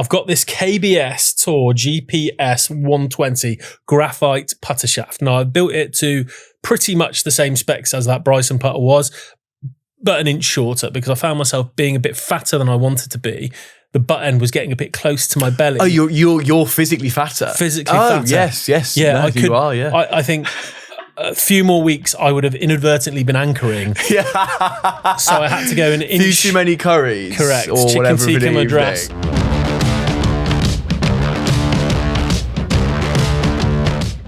I've got this KBS Tour GPS 120 graphite putter shaft. Now, I've built it to pretty much the same specs as that Bryson putter was, but an inch shorter because I found myself being a bit fatter than I wanted to be. The butt end was getting a bit close to my belly. Oh, you're physically fatter? Physically fatter. Yes. Yeah, no, you are, yeah. I think a few more weeks I would have inadvertently been anchoring. Yeah. So I had to go an inch. Few too many curries. Correct. Or Chicken whatever tikka madras.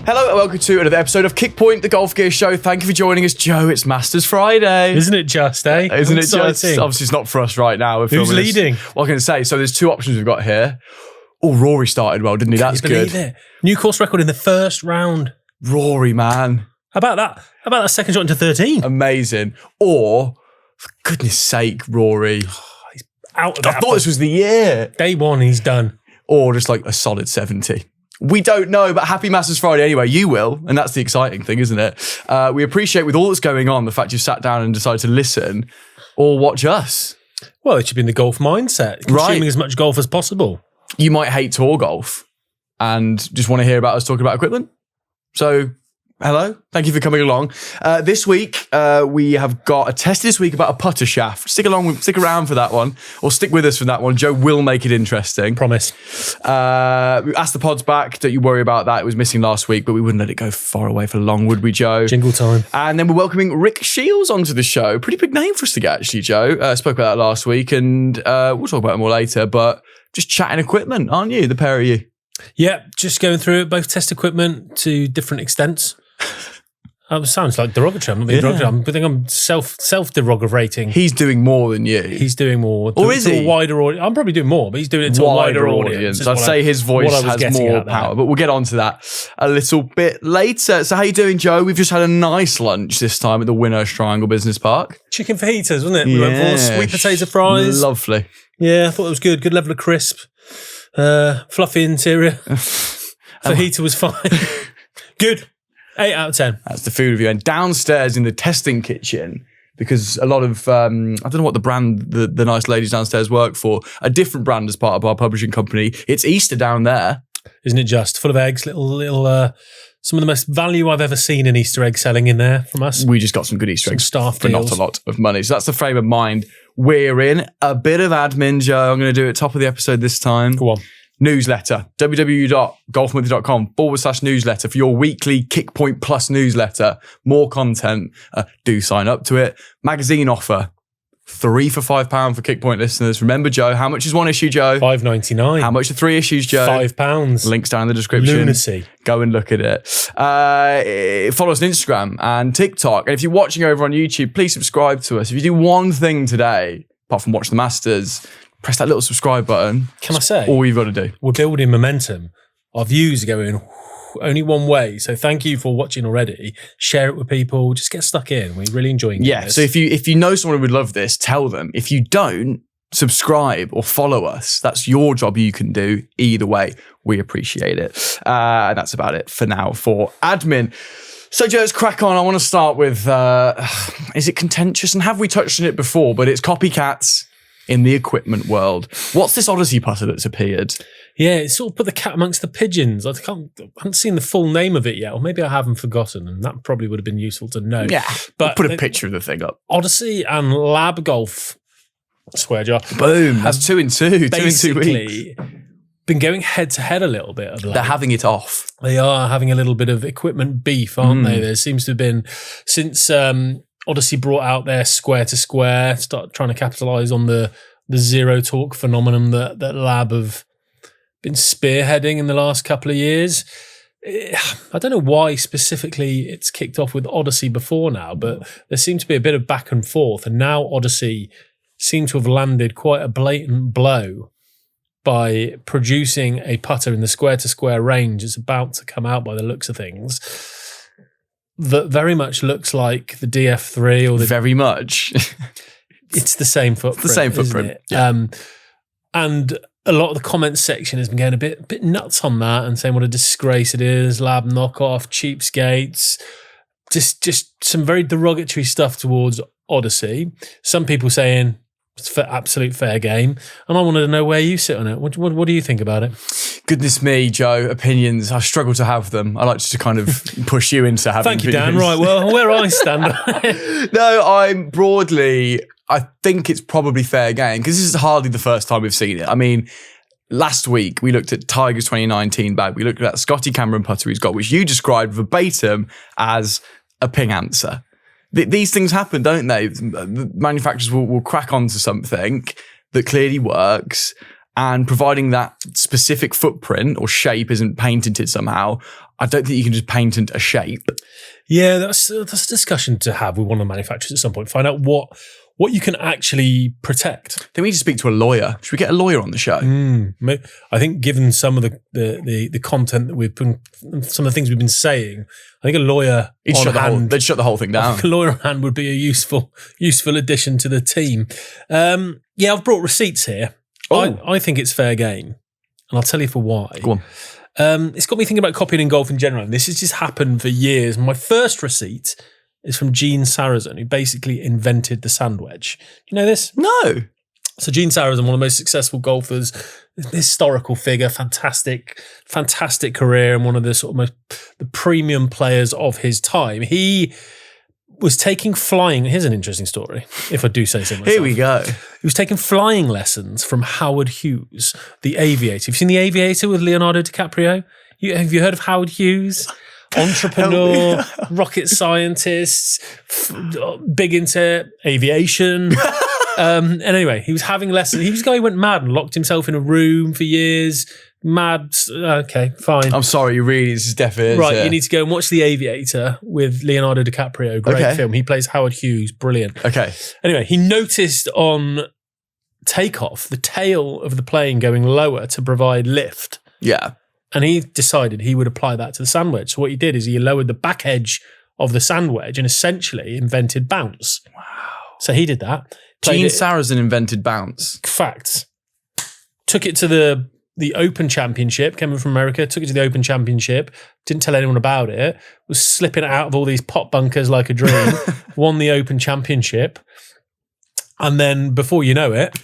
Hello and welcome to another episode of Kickpoint, the Golf Gear Show. Thank you for joining us, Joe. It's Masters Friday. Isn't it just, eh? Isn't it just? Obviously, it's not for us right now. Who's leading? What can I say? So there's two options we've got here. Oh, Rory started well, didn't he? That's good. It? New course record in the first round. Rory, man. How about that? How about that second shot into 13? Amazing. Or, for goodness sake, Rory. He's out of it. I thought this was the year. Day one, he's done. Or just like a solid 70. We don't know, but happy Masters Friday anyway. You will, and that's the exciting thing, isn't it? We appreciate with all that's going on, the fact you've sat down and decided to listen or watch us. Well, it should be in the golf mindset. Consuming as much golf as possible. You might hate tour golf and just want to hear about us talking about equipment. So, hello. Thank you for coming along. This week, we have got a test this week about a putter shaft. Stick around for that one, or stick with us for that one. Joe will make it interesting. Promise. We asked the pods back. Don't you worry about that. It was missing last week, but we wouldn't let it go far away for long, would we, Joe? Jingle time. And then we're welcoming Rick Shiels onto the show. Pretty big name for us to get, actually, Joe. Spoke about that last week, and we'll talk about it more later, but just chatting equipment, aren't you, the pair of you? Yeah, just going through it, both test equipment to different extents. Sounds like derogatory. I'm not being derogatory. I think I'm self-derogating. He's doing more than you. He's doing more. Or is he? A wider audience. I'm probably doing more, but he's doing it to a wider audience. I'd say his voice has more power, but we'll get onto that a little bit later. So how you doing, Joe? We've just had a nice lunch this time at the Winner's Triangle Business Park. Chicken fajitas, wasn't it? We went for sweet potato fries. Lovely. Yeah, I thought it was good. Good level of crisp. Fluffy interior. Fajita was fine. Good. 8 out of 10. That's the food review. And downstairs in the testing kitchen, because a lot of, I don't know what the brand the nice ladies downstairs work for, a different brand as part of our publishing company. It's Easter down there. Isn't it just? Full of eggs, little some of the most value I've ever seen in Easter egg selling in there from us. We just got some good Easter eggs staff for not a lot of money. So that's the frame of mind we're in. A bit of admin, Joe. I'm going to do it at the top of the episode this time. Go on. Newsletter, www.golfmonthly.com/newsletter for your weekly Kickpoint Plus newsletter. More content. Do sign up to it. Magazine offer. 3 for £5 for Kickpoint listeners. Remember, Joe, how much is one issue, Joe? $5.99. How much are 3 issues, Joe? £5. Links down in the description. Lunacy. Go and look at it. Follow us on Instagram and TikTok. And if you're watching over on YouTube, please subscribe to us. If you do one thing today, apart from watch the Masters, press that little subscribe button. Can I say? All you've got to do. We're building momentum. Our views are going only one way. So thank you for watching already. Share it with people. Just get stuck in. We're really enjoying this. So if you know someone who would love this, tell them. If you don't, subscribe or follow us. That's your job you can do. Either way, we appreciate it. And that's about it for now for admin. So, Joe, let's crack on. I want to start with, is it contentious? And have we touched on it before? But it's copycats in the equipment world. What's this Odyssey putter that's appeared? Yeah, it's sort of put the cat amongst the pigeons. I haven't seen the full name of it yet, or maybe I haven't forgotten, and that probably would have been useful to know. Yeah, but we'll put a picture of the thing up. Odyssey and Lab Golf, swear jar. Boom, that's 2 in 2. 2 in 2 weeks. Been going head to head a little bit. They're having it off. They are having a little bit of equipment beef, aren't they? There seems to have been, since Odyssey brought out their square to square, start trying to capitalise on the zero torque phenomenon that Lab have been spearheading in the last couple of years. I don't know why specifically it's kicked off with Odyssey before now, but there seemed to be a bit of back and forth, and now Odyssey seem to have landed quite a blatant blow by producing a putter in the square-to-square range. It's about to come out by the looks of things. That very much looks like the DF3 or the... Very much. It's the same footprint. It's the same footprint. Yeah. And a lot of the comments section has been going a bit nuts on that and saying what a disgrace it is, Lab knockoff, cheapskates, just some very derogatory stuff towards Odyssey. Some people saying It's absolute fair game. And I wanted to know where you sit on it. What do you think about it? Goodness me, Joe, opinions. I struggle to have them. I like to kind of push you into having Thank you, Dan. opinions. Right, well, where I stand. No, I think it's probably fair game because this is hardly the first time we've seen it. I mean, last week we looked at Tiger's 2019 bag. We looked at that Scotty Cameron putter he's got, which you described verbatim as a ping answer. These things happen, don't they? The manufacturers will crack onto something that clearly works, and providing that specific footprint or shape isn't patented somehow, I don't think you can just patent a shape. Yeah, that's a discussion to have with one of the manufacturers at some point. Find out what you can actually protect. Then we need to speak to a lawyer. Should we get a lawyer on the show? I think given some of the content that we've been, some of the things we've been saying, I think a lawyer they'd shut the whole thing down. A lawyer on hand would be a useful addition to the team. Yeah, I've brought receipts here. I think it's fair game, and I'll tell you for why. Go on. It's got me thinking about copying in golf in general. And this has just happened for years. My first receipt is from Gene Sarazen, who basically invented the sand wedge. Do you know this? No. So Gene Sarazen, one of the most successful golfers, historical figure, fantastic career, and one of the sort of the premium players of his time. He was taking flying. Here's an interesting story, if I do say so myself. Here we go. He was taking flying lessons from Howard Hughes, the aviator. You've seen The Aviator with Leonardo DiCaprio? Have you heard of Howard Hughes? Entrepreneur, rocket scientist, big into aviation. And anyway, he was having lessons. He was a guy who went mad and locked himself in a room for years. Mad. Okay, fine. I'm sorry, this is deaf ears. Right, you need to go and watch The Aviator with Leonardo DiCaprio. Great film. He plays Howard Hughes. Brilliant. Okay. Anyway, he noticed on takeoff the tail of the plane going lower to provide lift. Yeah. And he decided he would apply that to the sand wedge. So what he did is he lowered the back edge of the sand wedge and essentially invented bounce. Wow. So he did that. Gene Sarazen invented bounce. Facts. Took it to the Open Championship, came in from America, took it to the Open Championship, didn't tell anyone about it, was slipping it out of all these pot bunkers like a dream, won the Open Championship. And then before you know it,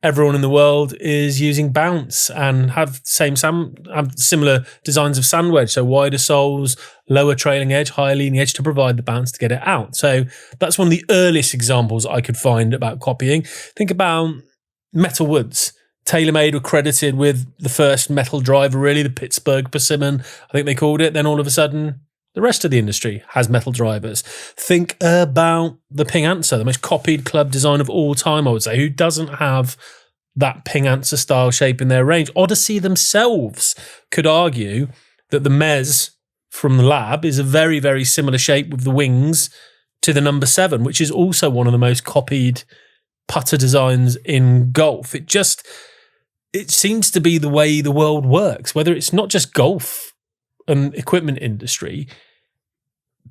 everyone in the world is using bounce and have similar designs of sand wedge. So wider soles, lower trailing edge, higher leading edge to provide the bounce to get it out. So that's one of the earliest examples I could find about copying. Think about metal woods. TaylorMade were credited with the first metal driver, really, the Pittsburgh Persimmon, I think they called it. Then all of a sudden, the rest of the industry has metal drivers. Think about the Ping Answer, the most copied club design of all time, I would say. Who doesn't have that Ping Answer style shape in their range? Odyssey themselves could argue that the Mez from the lab is a very, very similar shape with the wings to the number 7, which is also one of the most copied putter designs in golf. It seems to be the way the world works, whether it's not just golf and equipment industry.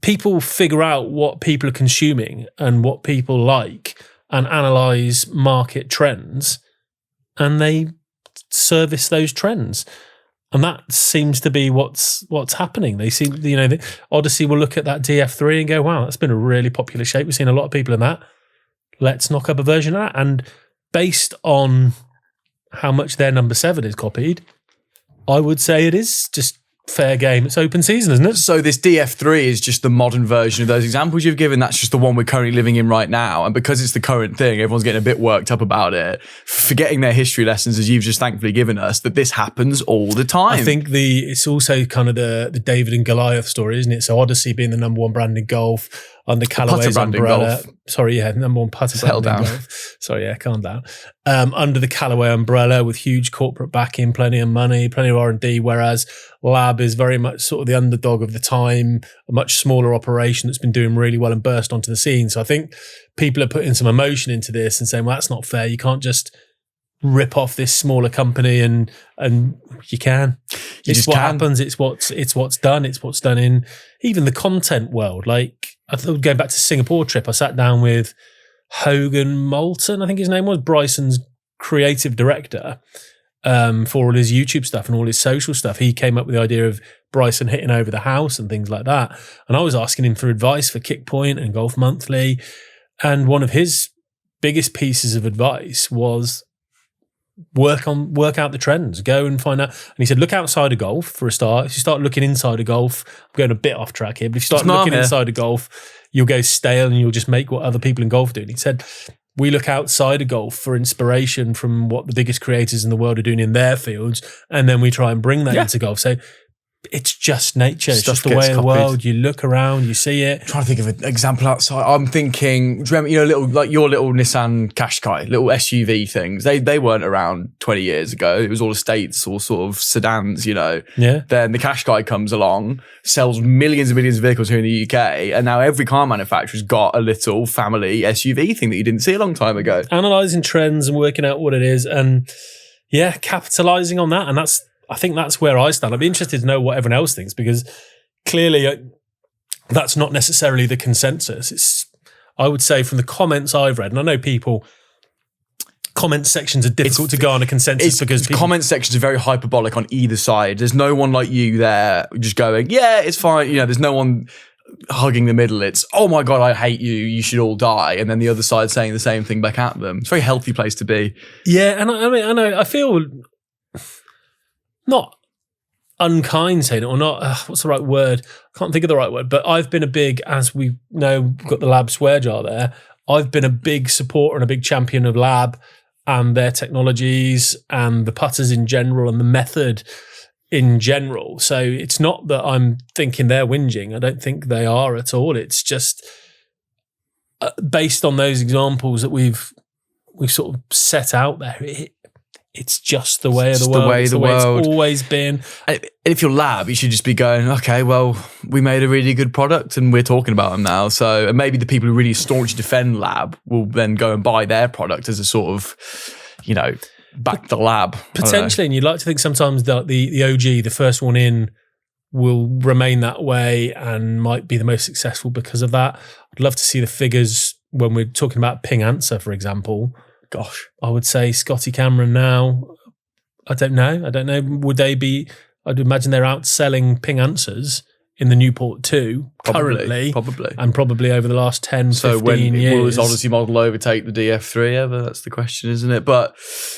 People figure out what people are consuming and what people like and analyze market trends, and they service those trends. And that seems to be what's happening. They seem, Odyssey will look at that DF3 and go, wow, that's been a really popular shape. We've seen a lot of people in that. Let's knock up a version of that. And based on how much their number 7 is copied, I would say it is just fair game. It's open season, isn't it? So this DF3 is just the modern version of those examples you've given. That's just the one we're currently living in right now. And because it's the current thing, everyone's getting a bit worked up about it, forgetting their history lessons, as you've just thankfully given us, that this happens all the time. I think it's also kind of the David and Goliath story, isn't it? So Odyssey being the number 1 brand in golf, under Callaway's umbrella. Sorry, yeah, number 1 putter brand in golf. Sorry, yeah, calm down. Under the Callaway umbrella with huge corporate backing, plenty of money, plenty of R&D, whereas Lab is very much sort of the underdog of the time, a much smaller operation that's been doing really well and burst onto the scene. So I think people are putting some emotion into this and saying, well, that's not fair. You can't just rip off this smaller company and you can. It's what happens. It's what's done. It's what's done in even the content world. Like, I thought, going back to Singapore trip, I sat down with Hogan Moulton, I think his name was, Bryson's creative director, for all his YouTube stuff and all his social stuff. He came up with the idea of Bryson hitting over the house and things like that. And I was asking him for advice for Kickpoint and Golf Monthly. And one of his biggest pieces of advice was work out the trends, go and find out. And he said, look outside of golf for a start. If you start looking inside of golf, I'm going a bit off track here, but if you start looking inside of golf, you'll go stale and you'll just make what other people in golf do. And he said, we look outside of golf for inspiration from what the biggest creators in the world are doing in their fields, and then we try and bring that into golf. So it's just nature. It's just the way of the world. You look around, you see it. I'm trying to think of an example outside. I'm thinking, do you remember, little, like your little Nissan Qashqai, little SUV things. They weren't around 20 years ago. It was all estates, all sort of sedans, Yeah. Then the Qashqai comes along, sells millions and millions of vehicles here in the UK, and now every car manufacturer's got a little family SUV thing that you didn't see a long time ago. Analysing trends and working out what it is, and capitalising on that, and I think that's where I stand. I'd be interested to know what everyone else thinks, because clearly that's not necessarily the consensus. I would say from the comments I've read, and I know comment sections are difficult to go on a consensus because comment sections are very hyperbolic on either side. There's no one like you there just going, yeah, it's fine. There's no one hugging the middle. It's, oh my God, I hate you. You should all die. And then the other side saying the same thing back at them. It's a very healthy place to be. Yeah. And I feel not unkind saying it, or not, what's the right word? I can't think of the right word, but I've been a big, as we know, we've got the Lab swear jar there, I've been a big supporter and a big champion of Lab and their technologies and the putters in general and the method in general. So it's not that I'm thinking they're whinging. I don't think they are at all. It's just based on those examples that we've sort of set out there, it's just the way of the world. It's the way it's always been. And if you're Lab, you should just be going, okay, well, we made a really good product and we're talking about them now. So and maybe the people who really staunchly defend Lab will then go and buy their product as a sort of, back the Lab. Potentially, and you'd like to think sometimes that the OG, the first one in, will remain that way and might be the most successful because of that. I'd love to see the figures when we're talking about ping answer, for example. Gosh, I would say Scotty Cameron now. I don't know. Would they be? I'd imagine they're outselling ping answers in the Newport 2 currently. Probably. And probably over the last 10, 15 years. Will this Odyssey model overtake the DF3 ever? That's the question, isn't it? But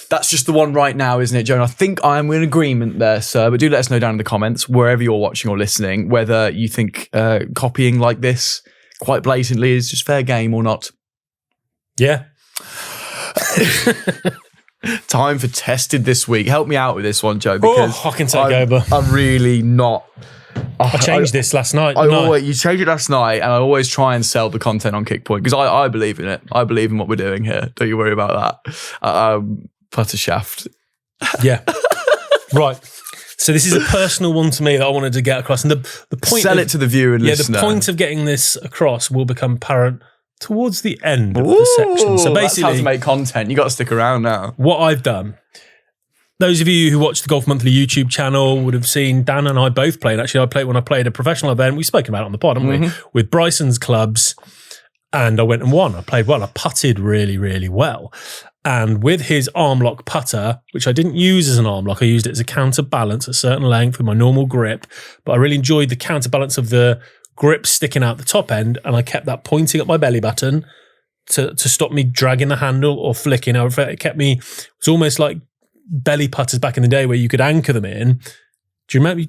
that's just the one right now, isn't it, Joe? And I think I'm in agreement there, sir. But do let us know down in the comments, wherever you're watching or listening, whether you think copying like this quite blatantly is just fair game or not. Yeah. Time for tested this week. Help me out with this one, Joe, because I can take over. I'm really not. I changed this last night. You changed it last night, and I always try and sell the content on Kickpoint because I believe in it. I believe in what we're doing here. Don't you worry about that. Putter shaft. Yeah. Right. So this is a personal one to me that I wanted to get across, and the point. Sell it to the viewer and listener. The point of getting this across will become apparent towards the end of the section. So basically, that's how to make content. You got to stick around now. What I've done, those of you who watch the Golf Monthly YouTube channel would have seen Dan and I both played. Actually, I played when I played a professional event. We've spoken about it on the pod, haven't we? With Bryson's clubs, and I went and won. I played well. I putted really, really well. And with his arm lock putter, which I didn't use as an arm lock, I used it as a counterbalance at a certain length with my normal grip. But I really enjoyed the counterbalance of the grip sticking out the top end, and I kept that pointing at my belly button to stop me dragging the handle or flicking. It kept me, it was almost like belly putters back in the day where you could anchor them in. Do you remember?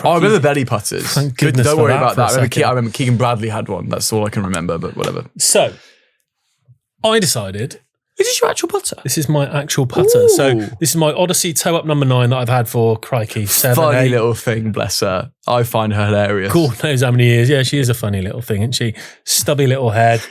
I remember belly putters. Thank goodness. Don't worry about that. I remember Keegan Bradley had one. That's all I can remember, but whatever. So I decided, is this your actual putter? This is my actual putter. Ooh. So this is my Odyssey toe-up number 9 that I've had for, crikey, 7, funny 8. Little thing, bless her. I find her hilarious. God knows how many years. Yeah, she is a funny little thing, isn't she? Stubby little head.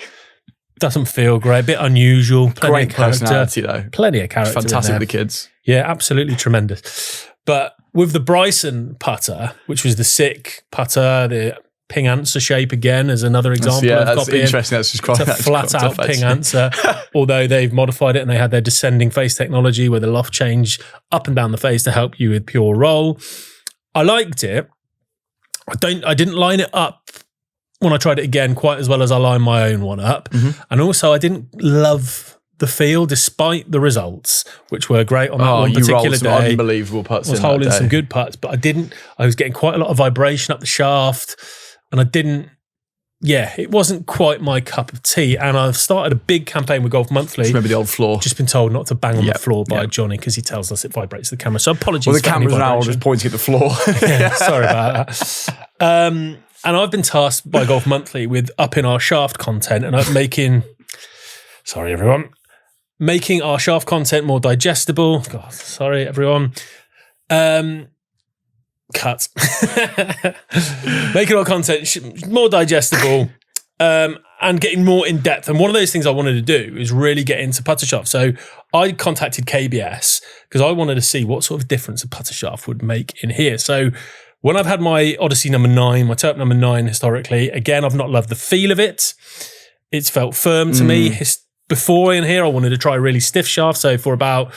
Doesn't feel great. Bit unusual. Great personality, though. Plenty of character. Fantastic with the kids. Yeah, absolutely tremendous. But with the Bryson putter, which was the sick putter, the ping answer shape again as another example of that's copying. Interesting. That's just quite a flat out ping answer. Although they've modified it and they had their descending face technology where the loft changed up and down the face to help you with pure roll. I liked it. I didn't line it up when I tried it again quite as well as I lined my own one up. And also I didn't love the feel despite the results, which were great on that one particular day. Unbelievable putts. I was holding some good putts, but I was getting quite a lot of vibration up the shaft. And I didn't yeah, it wasn't quite my cup of tea. And I've started a big campaign with Golf Monthly. Just remember the old floor. Just been told not to bang on the floor by Johnny because he tells us it vibrates the camera. So apologies. Well, the camera's now just pointing at the floor. Yeah, sorry about that. And I've been tasked by Golf Monthly with upping our shaft content and making, sorry everyone, making our shaft content more digestible. God, sorry everyone. Cut. Making our content more digestible and getting more in depth. And one of those things I wanted to do is really get into putter shaft. So I contacted KBS because I wanted to see what sort of difference a putter shaft would make in here. So when I've had my Odyssey number 9, my toe-up number 9 historically, again, I've not loved the feel of it. It's felt firm to me. Before in here, I wanted to try a really stiff shaft. So for about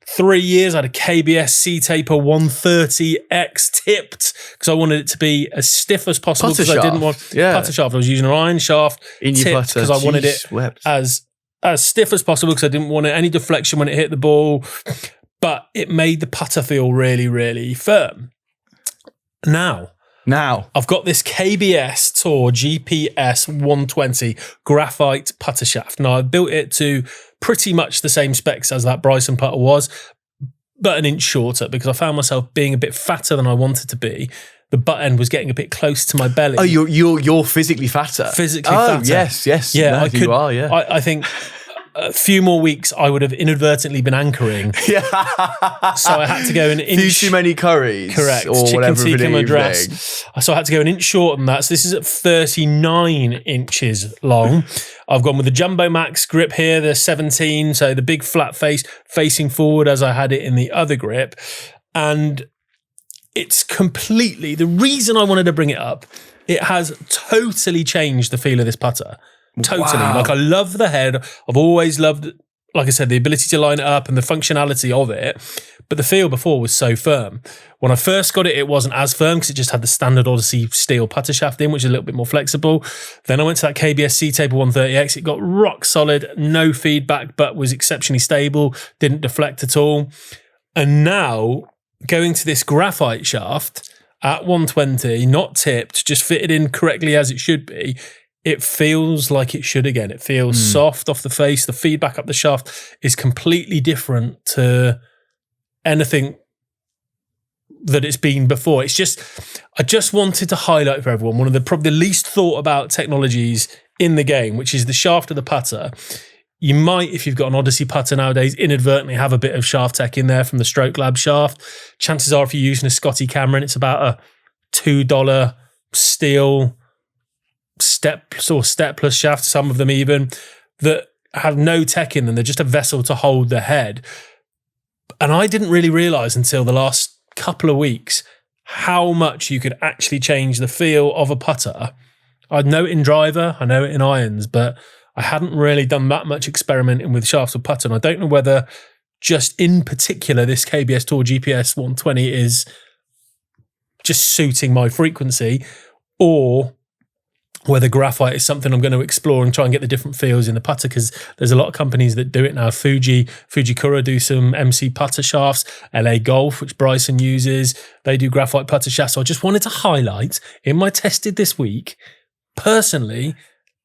3 years, I had a KBS C-Taper 130X tipped because I wanted it to be as stiff as possible because I didn't want putter shaft. I was using an iron shaft in your putter because I wanted it as stiff as possible because I didn't want any deflection when it hit the ball. But it made the putter feel really, really firm. Now, I've got this KBS Tour GPS 120 graphite putter shaft. Now, I've built it to pretty much the same specs as that Bryson putter was, but an inch shorter because I found myself being a bit fatter than I wanted to be. The butt end was getting a bit close to my belly. Oh, you're physically fatter. Physically fatter. Yes. Yeah, no, you are. Yeah, I think a few more weeks, I would have inadvertently been anchoring. Yeah. So I had to go an inch. Too many curries. Correct. Or Chicken whatever tikka madras. So I had to go an inch shorter than that. So this is at 39 inches long. I've gone with the Jumbo Max grip here, the 17. So the big flat face facing forward as I had it in the other grip. And it's completely, the reason I wanted to bring it up, it has totally changed the feel of this putter. Totally. Wow. Like I love the head. I've always loved, like I said, the ability to line it up and the functionality of it. But the feel before was so firm. When I first got it, it wasn't as firm because it just had the standard Odyssey steel putter shaft in, which is a little bit more flexible. Then I went to that KBS C-Taper 130X. It got rock solid, no feedback, but was exceptionally stable, didn't deflect at all. And now going to this graphite shaft at 120, not tipped, just fitted in correctly as it should be, it feels like it should again. It feels soft off the face. The feedback up the shaft is completely different to anything that it's been before. It's just, I just wanted to highlight for everyone one of the probably the least thought about technologies in the game, which is the shaft of the putter. You might, if you've got an Odyssey putter nowadays, inadvertently have a bit of shaft tech in there from the Stroke Lab shaft. Chances are if you're using a Scotty Cameron, it's about a $2 steel stepless shaft, some of them even, that have no tech in them. They're just a vessel to hold the head. And I didn't really realise until the last couple of weeks how much you could actually change the feel of a putter. I know it in driver, I know it in irons, but I hadn't really done that much experimenting with shafts of putter. And I don't know whether just in particular this KBS Tour GPS 120 is just suiting my frequency, or whether graphite is something I'm going to explore and try and get the different feels in the putter, because there's a lot of companies that do it now. Fujikura do some MC putter shafts. LA Golf, which Bryson uses, they do graphite putter shafts. So I just wanted to highlight in my tested this week, personally,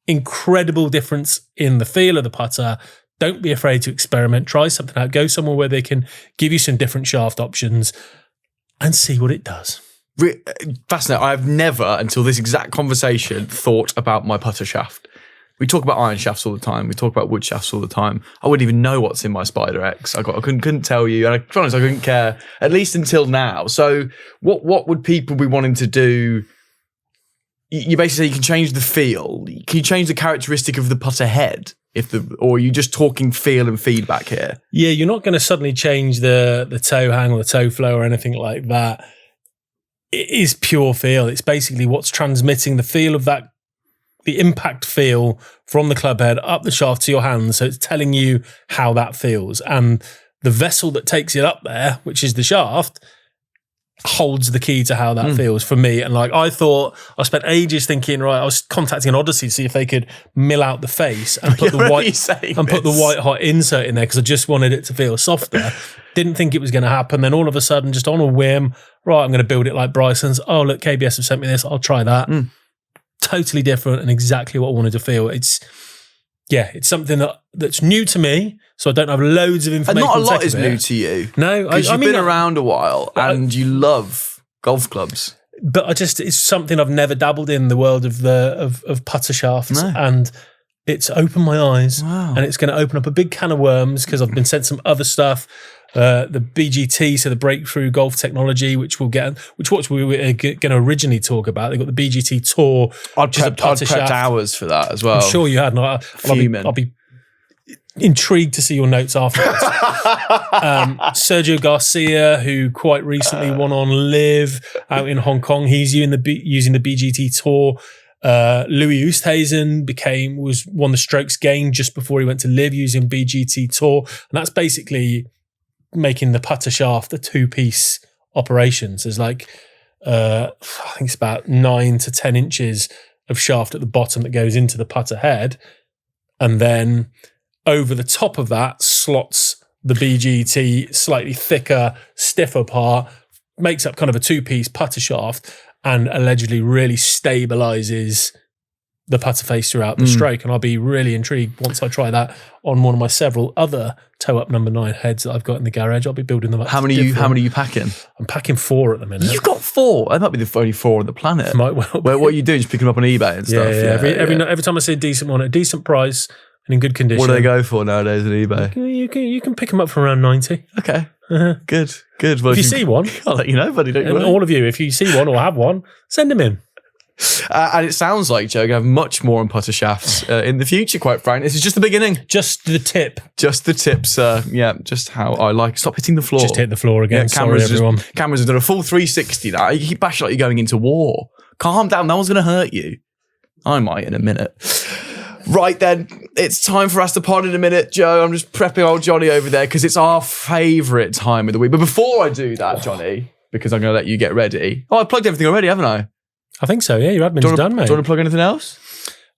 incredible difference in the feel of the putter. Don't be afraid to experiment. Try something out. Go somewhere where they can give you some different shaft options and see what it does. Fascinating. I've never, until this exact conversation, thought about my putter shaft. We talk about iron shafts all the time. We talk about wood shafts all the time. I wouldn't even know what's in my Spider X. I couldn't tell you, and to be honest, I couldn't care, at least until now. So what would people be wanting to do? You basically say you can change the feel. Can you change the characteristic of the putter head? Or are you just talking feel and feedback here? Yeah, you're not going to suddenly change the toe hang or the toe flow or anything like that. It is pure feel. It's basically what's transmitting the feel of that, the impact feel from the club head up the shaft to your hands. So it's telling you how that feels. And the vessel that takes it up there, which is the shaft, holds the key to how that feels for me. And like, I spent ages thinking, right, I was contacting an Odyssey to see if they could mill out the face and put the white hot insert in there, because I just wanted it to feel softer. Didn't think it was going to happen. Then all of a sudden, just on a whim, right, I'm going to build it like Bryson's. Oh, look, KBS have sent me this. I'll try that. totally different and exactly what I wanted to feel. It's something that's new to me, so I don't have loads of information. And not a lot is new to you. No, because you've been around a while and you love golf clubs. But it's something I've never dabbled in, the world of putter shafts, and it's opened my eyes, and it's going to open up a big can of worms because I've been sent some other stuff. The BGT, so the breakthrough golf technology, which we were going to originally talk about. They've got the BGT Tour. I'd prepped hours for that as well. I'm sure you had. I'll be intrigued to see your notes afterwards. Sergio Garcia, who quite recently won on Live out in Hong Kong, he's using the BGT Tour. Louis Oosthuizen won the strokes gained just before he went to Live using BGT Tour, and that's basically making the putter shaft a two-piece operation. So there's like I think it's about 9 to 10 inches of shaft at the bottom that goes into the putter head, and then over the top of that slots the BGT slightly thicker, stiffer part, makes up kind of a two-piece putter shaft, and allegedly really stabilizes the putter face throughout the stroke. And I'll be really intrigued once I try that on one of my several other toe-up number 9 heads that I've got in the garage. I'll be building them up. How many are you packing? I'm packing 4 at the minute. You've got 4? That might be the only 4 on the planet. Might well be. What are you doing? Just picking them up on eBay and stuff? Yeah. Every time I see a decent one at a decent price and in good condition. What do they go for nowadays on eBay? You can pick them up for around 90. Okay. Good. Well, if you see one, I'll let you know, buddy. Don't you worry. All of you, if you see one or have one, send them in. And it sounds like, Joe, you have much more on putter shafts in the future, quite frankly. This is just the beginning. Just the tip. Just the tips. Just how I like. Stop hitting the floor. Just hit the floor again. Sorry, everyone. Cameras have done a full 360 now. You keep bashing like you're going into war. Calm down. No one's going to hurt you. I might in a minute. Right then, it's time for us to pod in a minute, Joe. I'm just prepping old Johnny over there because it's our favourite time of the week. But before I do that, Johnny, because I'm going to let you get ready. Oh, I plugged everything already, haven't I? I think so, yeah. Your admin's done, mate. Do you want to plug anything else?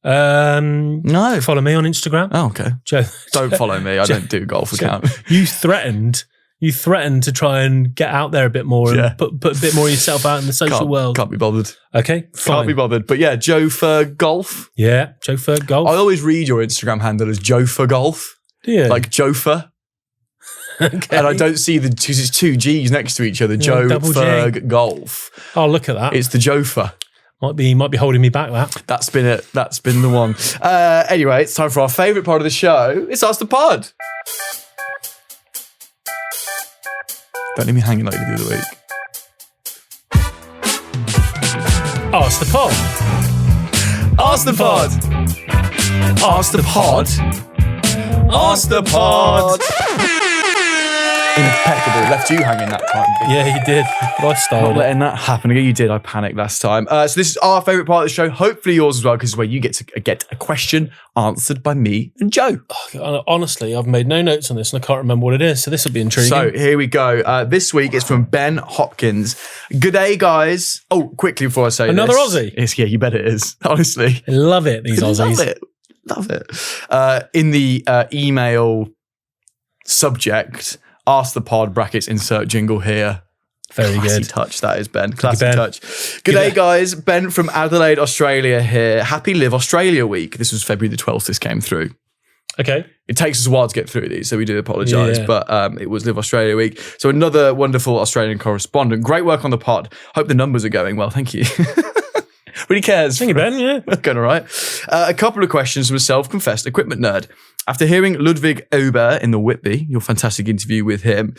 No. Follow me on Instagram. Oh, okay. Joe. Don't follow me. I don't do golf account. You threatened to try and get out there a bit more and put a bit more of yourself out in the social world. Can't be bothered. Okay, fine. Can't be bothered. But yeah, Joe for Golf. Yeah, Joe for Golf. I always read your Instagram handle as Joe for Golf. Yeah. Like Jofa. Okay. And I don't see because it's 2 G's next to each other. Joe Ferg Golf. Oh, look at that. It's the Jofa. Might be holding me back, that. That's been it. That's been the one. Anyway, it's time for our favourite part of the show. It's Ask the Pod. Don't leave me hanging like you did the other week. Ask the Pod. Ask the Pod. Ask the Pod. Ask the Pod. Impeccable. Left you hanging that time. Yeah, you did. But I styled Not letting that happen. You did. I panicked last time. So this is our favourite part of the show. Hopefully yours as well, because it's where you get to get a question answered by me and Joe. Honestly, I've made no notes on this and I can't remember what it is. So this will be intriguing. So here we go. This week it's from Ben Hopkins. Good day, guys. Oh, quickly before I say another this. Aussie. Yeah, you bet it is. Honestly. I love it, these Aussies. Love it. In the email subject, ask the pod, brackets, insert jingle here. Very Classy good. touch, that is, Ben. Classy touch. Good day, guys. Ben from Adelaide, Australia here. Happy Live Australia Week. This was February the 12th this came through. Okay. It takes us a while to get through these, so we do apologise, but it was Live Australia Week. So another wonderful Australian correspondent. Great work on the pod. Hope the numbers are going well. Thank you. Really cares. Thank you, Ben. Yeah. Going all right. A couple of questions from a self-confessed equipment nerd. After hearing Ludwig Ober in the Whitby, your fantastic interview with him,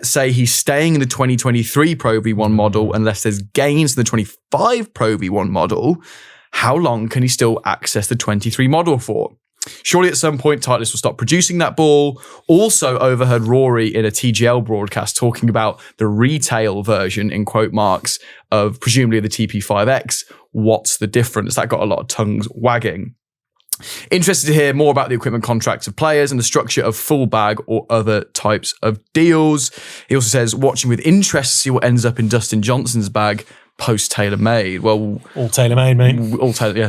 say he's staying in the 2023 Pro V1 model unless there's gains in the 25 Pro V1 model, how long can he still access the 23 model for? Surely at some point Titleist will stop producing that ball. Also overheard Rory in a TGL broadcast talking about the retail version, in quote marks, of presumably the TP5X. What's the difference? That got a lot of tongues wagging. Interested to hear more about the equipment contracts of players and the structure of full bag or other types of deals. He also says, watching with interest to see what ends up in Dustin Johnson's bag post TaylorMade. Well, all TaylorMade, mate. All Taylor, yeah.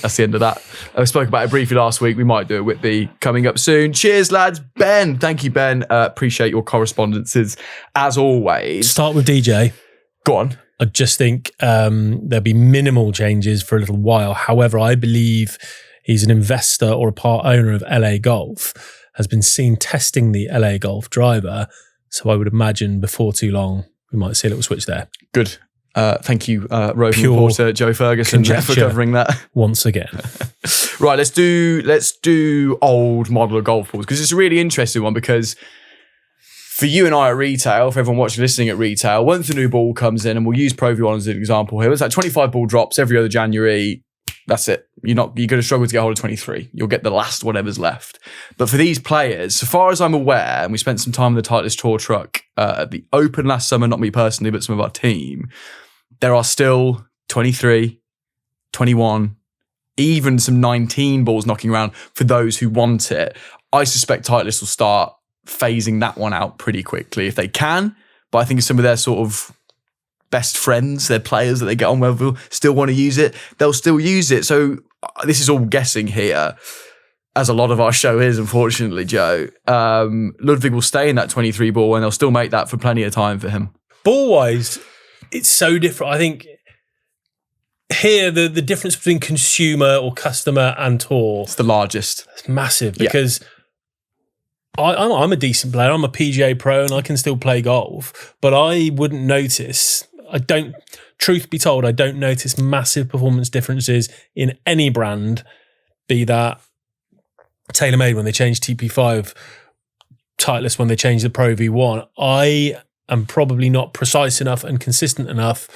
That's the end of that. I spoke about it briefly last week. We might do a Whitby coming up soon. Cheers, lads. Ben, thank you, Ben. Appreciate your correspondences as always. Start with DJ. Go on. I just think there'll be minimal changes for a little while. However, I believe he's an investor or a part owner of LA Golf, has been seen testing the LA Golf driver. So I would imagine before too long, we might see a little switch there. Good. Thank you, roving reporter Joe Ferguson, for covering that once again. Right, let's do old model of golf balls, because it's a really interesting one. Because for you and I at retail, for everyone watching, listening at retail, once a new ball comes in, and we'll use Pro V1 as an example here, it's like 25 ball drops every other January. That's it. You're going to struggle to get hold of 23. You'll get the last whatever's left. But for these players, so far as I'm aware, and we spent some time on the Titleist Tour truck at the Open last summer, not me personally, but some of our team, there are still 23, 21, even some 19 balls knocking around for those who want it. I suspect Titleist will start phasing that one out pretty quickly if they can. But I think some of their sort of best friends, their players that they get on with, will still want to use it. They'll still use it. So this is all guessing here, as a lot of our show is, unfortunately, Joe. Ludwig will stay in that 23 ball, and they'll still make that for plenty of time for him. Ball-wise, it's so different. I think here, the difference between consumer or customer and tour, it's the largest. It's massive, because I'm a decent player. I'm a PGA pro and I can still play golf, but I wouldn't notice. Truth be told, I don't notice massive performance differences in any brand, be that TaylorMade when they changed TP5, Titleist when they changed the Pro V1. I am probably not precise enough and consistent enough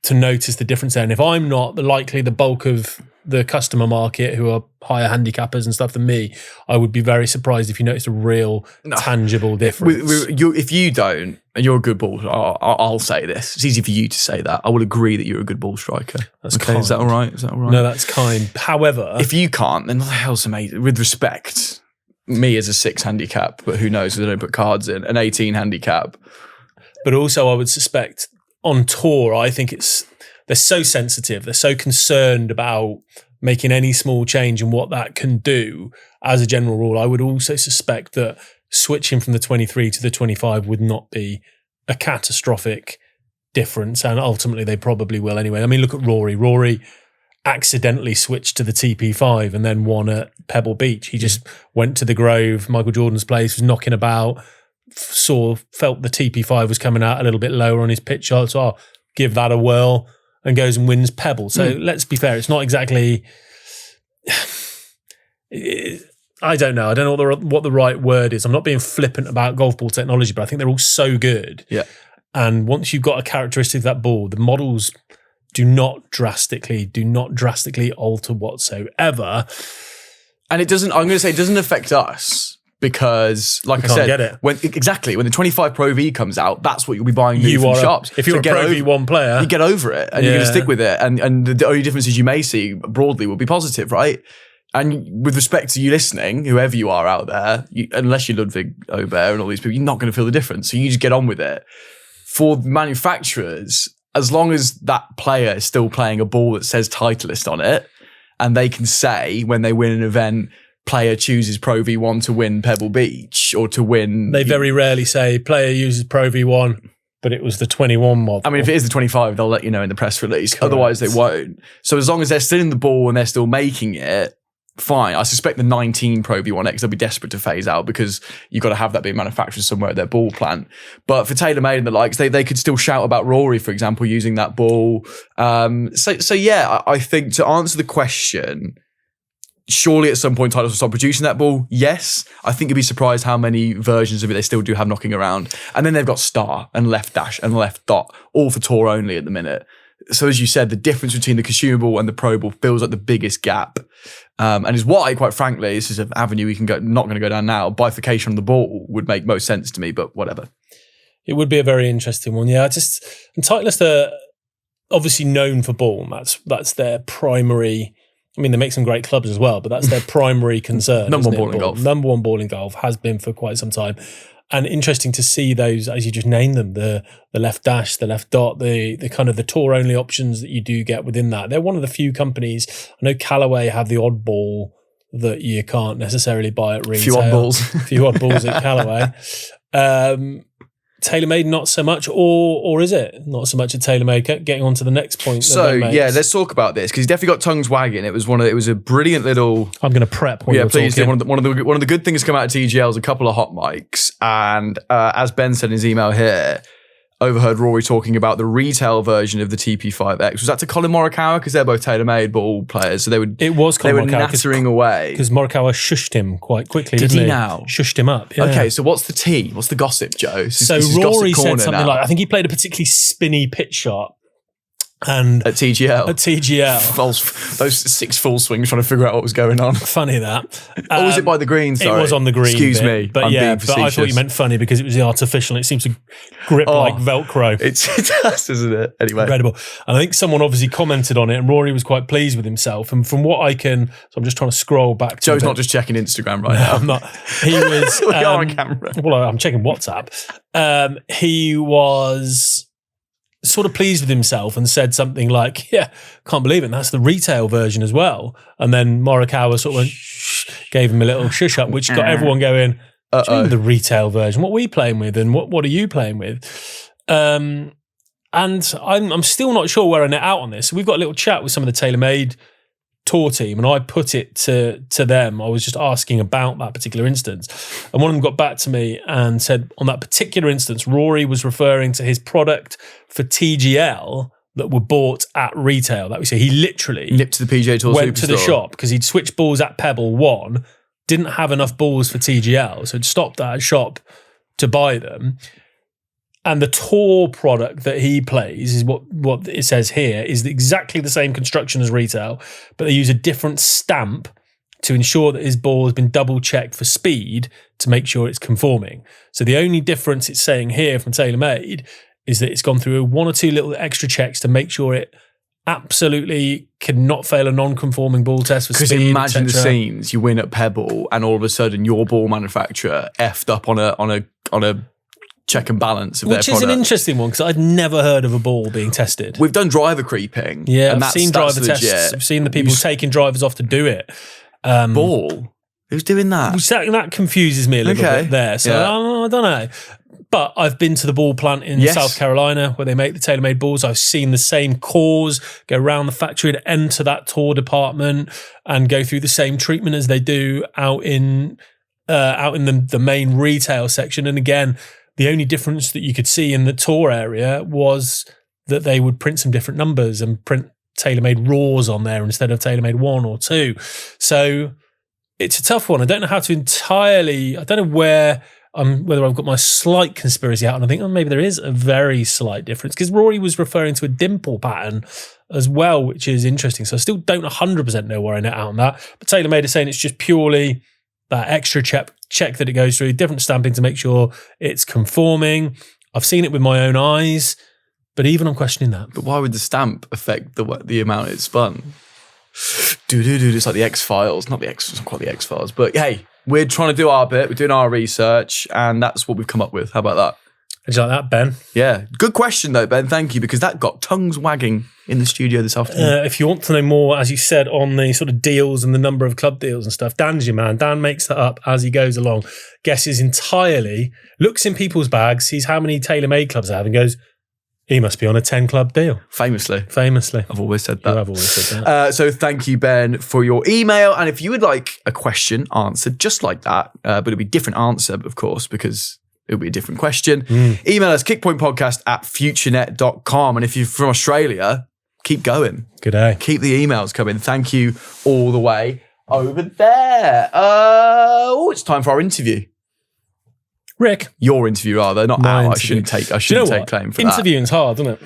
to notice the difference there. And if I'm not the bulk of the customer market who are higher handicappers and stuff than me, I would be very surprised if you noticed a real tangible difference. If you don't, and you're a good ball, I'll say this. It's easy for you to say that. I will agree that you're a good ball striker. That's kind. Is that all right? No, that's kind. However, if you can't, then what the hell's amazing? With respect, me as a 6 handicap, but who knows if they don't put cards in, an 18 handicap. But also I would suspect on tour, I think they're so sensitive. They're so concerned about making any small change and what that can do. As a general rule, I would also suspect that switching from the 23 to the 25 would not be a catastrophic difference. And ultimately, they probably will anyway. I mean, look at Rory. Rory accidentally switched to the TP5 and then won at Pebble Beach. He just went to the Grove, Michael Jordan's place, was knocking about, felt the TP5 was coming out a little bit lower on his pitch shot. So I'll give that a whirl, and goes and wins Pebble. So let's be fair, it's not exactly... I don't know. I don't know what the right word is. I'm not being flippant about golf ball technology, but I think they're all so good. Yeah. And once you've got a characteristic of that ball, the models do not drastically alter whatsoever. And it doesn't affect us. Because, like I said, when the 25 Pro V comes out, that's what you'll be buying new from shops. If you're a Pro V1 player, you get over it and you're going to stick with it. And the only differences you may see broadly will be positive, right? And with respect to you listening, whoever you are out there, unless you're Ludwig Aubert and all these people, you're not going to feel the difference. So you just get on with it. For manufacturers, as long as that player is still playing a ball that says Titleist on it, and they can say when they win an event, player chooses Pro V1 to win Pebble Beach or to win... They very rarely say player uses Pro V1, but it was the 21 model. I mean, if it is the 25, they'll let you know in the press release. Correct. Otherwise, they won't. So as long as they're still in the ball and they're still making it, fine. I suspect the 19 Pro V1X, they'll be desperate to phase out because you've got to have that being manufactured somewhere at their ball plant. But for TaylorMade and the likes, they could still shout about Rory, for example, using that ball. So yeah, I think to answer the question... Surely at some point Titleist will stop producing that ball. Yes. I think you'd be surprised how many versions of it they still do have knocking around. And then they've got star and left dash and left dot, all for tour only at the minute. So as you said, the difference between the consumable and the pro ball feels like the biggest gap. And is why, quite frankly, this is an avenue we can go, not going to go down now. Bifurcation on the ball would make most sense to me, but whatever. It would be a very interesting one. Yeah, and Titleist are obviously known for ball. That's their primary... I mean, they make some great clubs as well, but that's their primary concern. Number one ball in golf. Number one ball in golf, has been for quite some time. And interesting to see those, as you just named them, the left dash, the left dot, the kind of the tour only options that you do get within that. They're one of the few companies. I know Callaway have the odd ball that you can't necessarily buy at retail. Few odd balls. Few odd balls at Callaway. TaylorMade not so much, or is it not so much a TaylorMade? Getting on to the next point. So yeah, let's talk about this because he's definitely got tongues wagging. It was a brilliant little. I'm going to prep. Yeah, please. One of the good things come out of TGL is a couple of hot mics, and as Ben said in his email here, overheard Rory talking about the retail version of the TP5X. Was that to Colin Morikawa? Because they're both TaylorMade ball players, so It was Colin Morikawa. They were nattering away because Morikawa shushed him quite quickly. Did didn't he he now? Shushed him up. Yeah. Okay, so what's the tea? What's the gossip, Joe? So Rory said something like, I think he played a particularly spinny pitch shot. And at TGL. Those 6 full swings trying to figure out what was going on. Funny that. Or was it by the green? Sorry. It was on the green. Excuse me. But I thought you meant funny because it was the artificial. It seems to grip like Velcro. It does, isn't it? Anyway. Incredible. And I think someone obviously commented on it and Rory was quite pleased with himself. And from what I can, so I'm just trying to scroll back. Joe's not just checking Instagram right now. I'm not. He was. We are on camera. Well, I'm checking WhatsApp. He was sort of pleased with himself and said something like, yeah, can't believe it. And that's the retail version as well. And then Morikawa sort of went, gave him a little shush up, which got everyone going, what do you mean the retail version? What are we playing with? And what are you playing with? And I'm still not sure where I net out on this. So we've got a little chat with some of the TaylorMade tour team and I put it to them. I was just asking about that particular instance. And one of them got back to me and said on that particular instance, Rory was referring to his product for TGL that were bought at retail. That we say he literally nipped to the PGA Tour went Superstore. To the shop because he'd switched balls at Pebble 1, didn't have enough balls for TGL, so he'd stopped at a shop to buy them. And the tour product that he plays is what it says here is exactly the same construction as retail, but they use a different stamp to ensure that his ball has been double checked for speed to make sure it's conforming. So the only difference it's saying here from TaylorMade is that it's gone through 1 or 2 little extra checks to make sure it absolutely cannot fail a non-conforming ball test for speed. Because imagine the scenes, you win at Pebble and all of a sudden your ball manufacturer effed up on a check and balance of their product. Which is an interesting one because I'd never heard of a ball being tested. We've done driver creeping. Yeah, and I've seen driver tests. I've seen the people taking drivers off to do it. Ball? Who's doing that? That confuses me a little bit there. So I don't know. But I've been to the ball plant in South Carolina where they make the TaylorMade balls. I've seen the same cores go around the factory and enter that tour department and go through the same treatment as they do out in the main retail section. And again, the only difference that you could see in the tour area was that they would print some different numbers and print TaylorMade Raws on there instead of TaylorMade 1 or 2. So it's a tough one. I don't know how to I don't know whether I've got my slight conspiracy hat and I think, maybe there is a very slight difference because Rory was referring to a dimple pattern as well, which is interesting. So I still don't 100% know where I net out on that. But TaylorMade is saying it's just purely that extra check that it goes through, different stamping to make sure it's conforming. I've seen it with my own eyes, but even I'm questioning that. But why would the stamp affect the amount it's spun? It's like the X-Files. Not quite the X-Files, but hey, we're trying to do our bit. We're doing our research, and that's what we've come up with. How about that? Did you like that, Ben? Yeah. Good question, though, Ben. Thank you, because that got tongues wagging in the studio this afternoon. If you want to know more, as you said, on the sort of deals and the number of club deals and stuff, Dan's your man. Dan makes that up as he goes along. Guesses entirely, looks in people's bags, sees how many TaylorMade clubs they have and goes, he must be on a 10-club deal. Famously. I've always said that. I've always said that. So thank you, Ben, for your email. And if you would like a question answered just like that, but it'll be a different answer, of course, because it'll be a different question. Email us kickpointpodcast@futurenet.com. And if you're from Australia, keep going. Good day. Keep the emails coming. Thank you all the way over there. It's time for our interview. Rick. Your interview, rather, not My our. interview. I shouldn't take claim for that. Interviewing's hard, isn't it?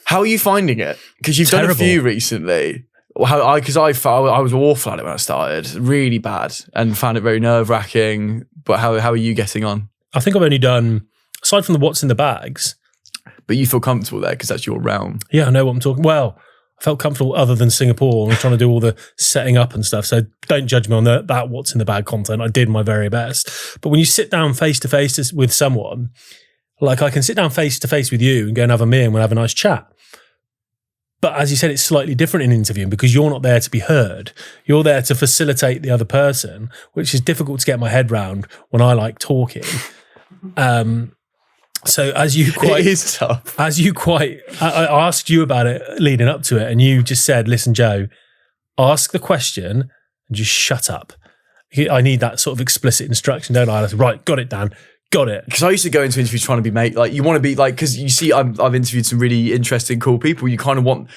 How are you finding it? Because you've done a few recently. Because I was awful at it when I started, really bad, and found it very nerve-wracking. But how are you getting on? I think I've only done, aside from the what's in the bags. But you feel comfortable there because that's your realm. Yeah, I know what I'm talking. Well, I felt comfortable other than Singapore and trying to do all the setting up and stuff. So don't judge me on that what's in the bag content. I did my very best. But when you sit down face to face with someone, like I can sit down face to face with you and go and have a meal and we'll have a nice chat. But as you said, it's slightly different in interviewing because you're not there to be heard. You're there to facilitate the other person, which is difficult to get my head round when I like talking. So as you quite, it is tough. I asked you about it leading up to it, and you just said, "Listen, Joe, ask the question and just shut up." I need that sort of explicit instruction, don't I? I was, right, got it, Dan. Got it. Because I used to go into interviews trying to be mate. Like, you want to be like, because you see, I've interviewed some really interesting, cool people. You kind of want.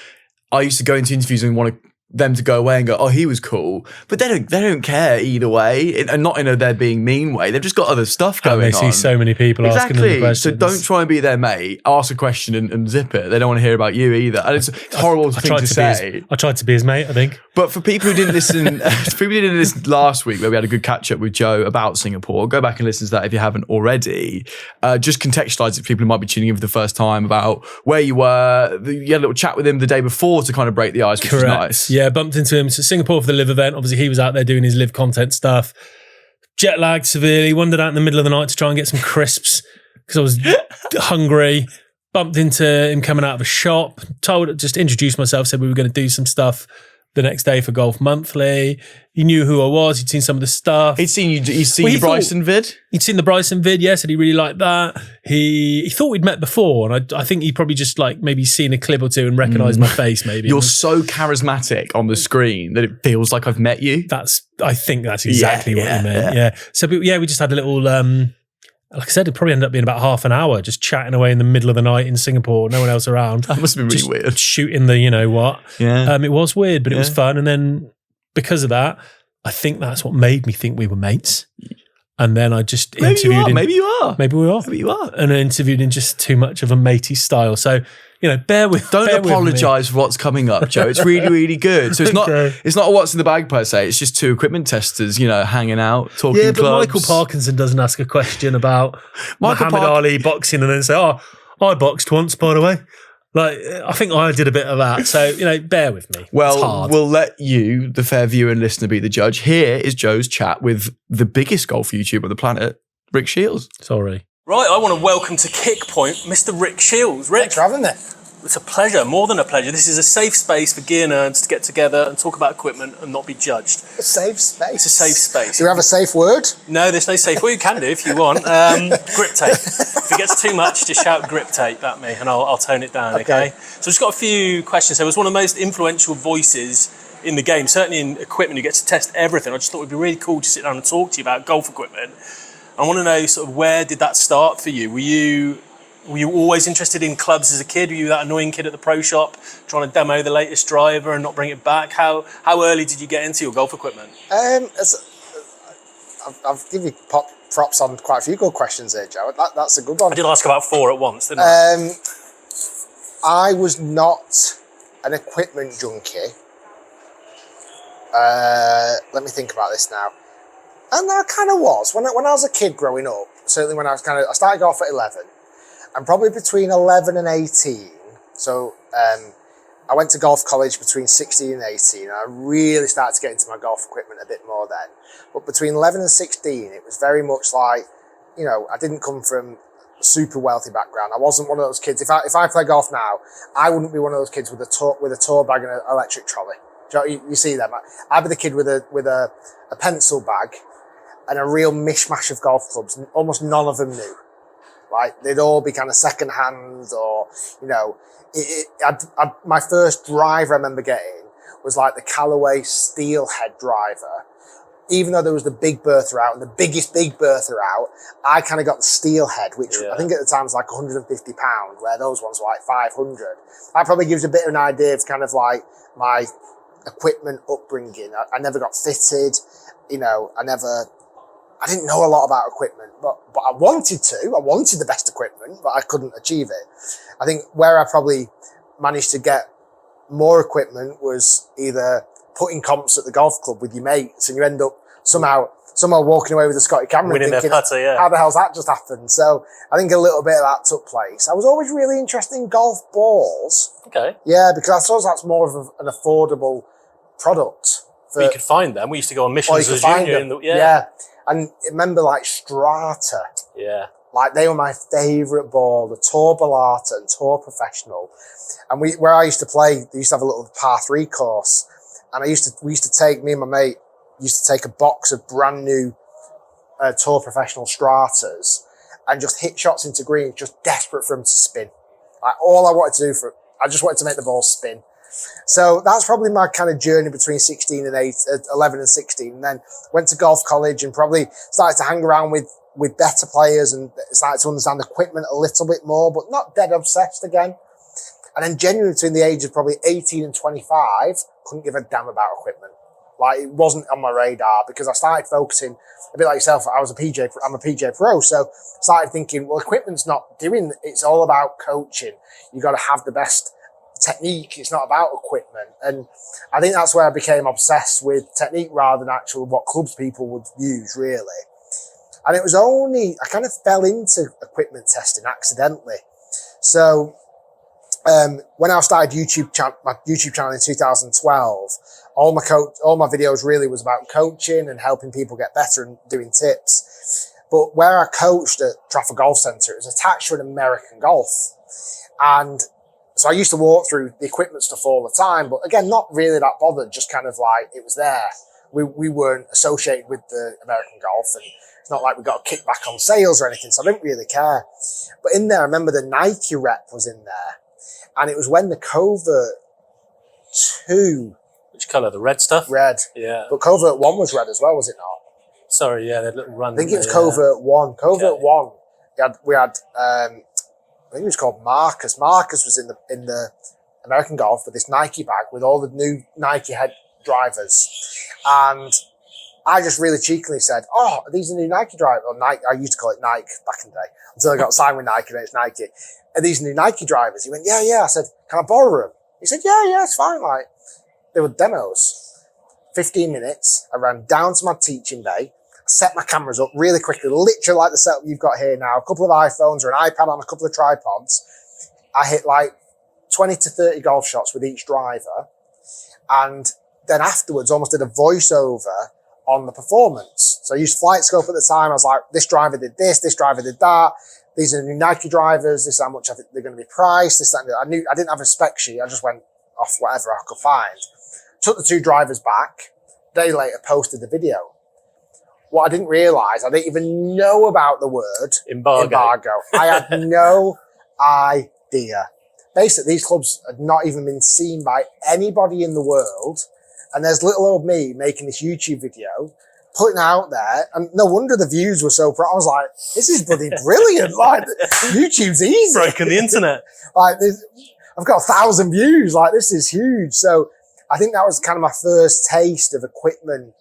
I used to go into interviews and want them to go away and go, "Oh, he was cool," but they don't care either way, and not in a they're being mean way. They've just got other stuff going on. They see so many people asking them the questions. So don't try and be their mate. Ask a question and zip it. They don't want to hear about you either. And it's a horrible thing to say. I tried to be his mate, I think. But for people who didn't listen, last week, where we had a good catch up with Joe about Singapore, go back and listen to that if you haven't already. Just contextualise it for people who might be tuning in for the first time about where you were. You had a little chat with him the day before to kind of break the ice, which was nice. Yeah, bumped into him. So Singapore for the live event. Obviously, he was out there doing his live content stuff. Jet lagged severely. Wandered out in the middle of the night to try and get some crisps because I was hungry. Bumped into him coming out of a shop. Just introduced myself. Said we were going to do some stuff the next day for Golf Monthly. He knew who I was. He'd seen some of the stuff. He'd seen you. He'd seen your Bryson vid. He'd seen the Bryson vid. Yeah, said he really liked that. He thought we'd met before, and I think he probably just like maybe seen a clip or two and recognised my face. Maybe you're so charismatic on the screen that it feels like I've met you. I think that's exactly what you meant. Yeah. So we just had a little. Like I said, it probably ended up being about half an hour just chatting away in the middle of the night in Singapore, no one else around. That must have been really weird. Shooting the you know what. Yeah. It was weird, but it was fun. And then because of that, I think that's what made me think we were mates. And then I just interviewed him. Maybe you are. Maybe we are. Maybe you are. And I interviewed in just too much of a matey style. So, Don't apologise for what's coming up, Joe. It's really, really good. So it's not a what's in the bag per se. It's just two equipment testers, hanging out, talking clubs. Yeah, but Michael Parkinson doesn't ask a question about Muhammad Ali boxing and then say, "Oh, I boxed once, by the way." Like, I think I did a bit of that. So, bear with me. Well, we'll let you, the fair viewer and listener, be the judge. Here is Joe's chat with the biggest golf YouTuber on the planet, Rick Shiels. Sorry. Right, I want to welcome to Kickpoint Mr. Rick Shiels. Rick, thanks for having me. It's a pleasure, more than a pleasure. This is a safe space for gear nerds to get together and talk about equipment and not be judged. A safe space? It's a safe space. Do you have a safe word? No, there's no safe. Well, you can do if you want. Grip tape. If it gets too much, just shout grip tape at me and I'll tone it down, okay? So I've just got a few questions. So it was one of the most influential voices in the game, certainly in equipment. You get to test everything. I just thought it would be really cool to sit down and talk to you about golf equipment. I want to know sort of where did that start for you? Were you always interested in clubs as a kid? Were you that annoying kid at the pro shop trying to demo the latest driver and not bring it back? How early did you get into your golf equipment? I'll give you props on quite a few good questions there, Joe. That's a good one. I did ask about 4 at once, didn't I? I was not an equipment junkie. Let me think about this now. And I kind of was. When I was a kid growing up, certainly when I started golf at 11. And probably between 11 and 18, so I went to golf college between 16 and 18, and I really started to get into my golf equipment a bit more then. But between 11 and 16, it was very much like, I didn't come from a super wealthy background. I wasn't one of those kids. If I play golf now, I wouldn't be one of those kids with a tour bag and an electric trolley. You see them. I'd be the kid with a pencil bag and a real mishmash of golf clubs. Almost none of them new. Like, they'd all be kind of second hand or, my first driver I remember getting was like the Callaway Steelhead driver. Even though there was the Big Bertha out and the biggest Big Bertha out, I kind of got the Steelhead, which I think at the time was like £150, where those ones were like 500. That probably gives a bit of an idea of kind of like my equipment upbringing. I never got fitted, I didn't know a lot about equipment, but I wanted to. I wanted the best equipment, but I couldn't achieve it. I think where I probably managed to get more equipment was either putting comps at the golf club with your mates, and you end up somehow walking away with a Scotty Cameron winning thinking, their putter, how the hell's that just happened? So I think a little bit of that took place. I was always really interested in golf balls. Okay. Yeah, because I suppose that's more of an affordable product. But you could find them. We used to go on missions as a junior. Yeah. And remember, like, Strata. Yeah. Like, they were my favourite ball, the Tour Ballata and Tour Professional. And where I used to play, they used to have a little par 3 course. And me and my mate used to take a box of brand new Tour Professional Stratas and just hit shots into green, just desperate for them to spin. Like all I wanted to do I just wanted to make the ball spin. So that's probably my kind of journey between 11 and 16. And then went to golf college and probably started to hang around with better players and started to understand equipment a little bit more, but not dead obsessed again. And then genuinely between the age of probably 18 and 25, couldn't give a damn about equipment. Like it wasn't on my radar because I started focusing a bit like yourself. I'm a PJ pro. So started thinking, well, equipment's not doing, it's all about coaching. You got to have the best technique. It's not about equipment. And I think that's where I became obsessed with technique rather than actually what clubs people would use really. And it was only, I kind of fell into equipment testing accidentally. So when I started my YouTube channel in 2012, all my videos really was about coaching and helping people get better and doing tips. But where I coached at Trafford Golf Centre, it was attached to an American Golf. And so I used to walk through the equipment stuff all the time, but again, not really that bothered, just kind of like it was there. We weren't associated with the American Golf, and it's not like we got a kickback on sales or anything, so I didn't really care. But in there, I remember the Nike rep was in there. And it was when the Covert 2... Which colour? The red stuff? Red. Yeah. But Covert 1 was red as well, was it not? Sorry, yeah, that little run. I think it was Covert 1. Covert 1, we had I think it was called Marcus. Marcus was in the American Golf with this Nike bag with all the new Nike head drivers. And I just really cheekily said, oh, are these the new Nike drivers? Or Nike, I used to call it Nike back in the day, until I got signed with Nike, and it's Nike. Are these new Nike drivers? He went, yeah. I said, can I borrow them? He said, yeah, it's fine. Like, they were demos. 15 minutes. I ran down to my teaching bay, set my cameras up really quickly, literally like the setup you've got here now, a couple of iPhones or an iPad on a couple of tripods. I hit like 20 to 30 golf shots with each driver. And then afterwards, almost did a voiceover on the performance. So I used Flight Scope at the time. I was like, this driver did this driver did that. These are the new Nike drivers. This is how much I think they're going to be priced. This, that, and that. I knew I didn't have a spec sheet. I just went off whatever I could find. Took the two drivers back. A day later, posted the video. What I didn't realise, I didn't even know about the word embargo. I had no idea. Basically, these clubs had not even been seen by anybody in the world. And there's little old me making this YouTube video, putting it out there, and no wonder the views were so I was like, this is bloody brilliant. Like, YouTube's easy. Broken the internet. Like, I've got 1,000 views. Like, this is huge. So I think that was kind of my first taste of equipment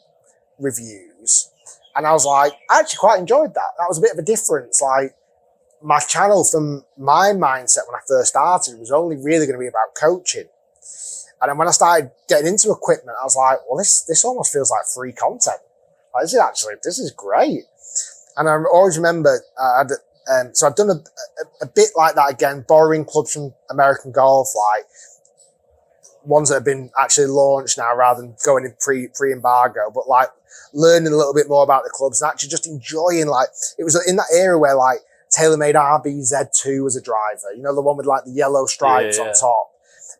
reviews. And I was like, I actually quite enjoyed that. That was a bit of a difference. Like, my channel from my mindset when I first started was only really going to be about coaching. And then when I started getting into equipment, I was like, well, this almost feels like free content. Like, this is great. And I always remember, so I've done a bit like that again, borrowing clubs from American Golf, like ones that have been actually launched now rather than going in pre-embargo, but like learning a little bit more about the clubs and actually just enjoying, like, it was in that era where like TaylorMade RBZ2 was a driver, you know, the one with like the yellow stripes on top.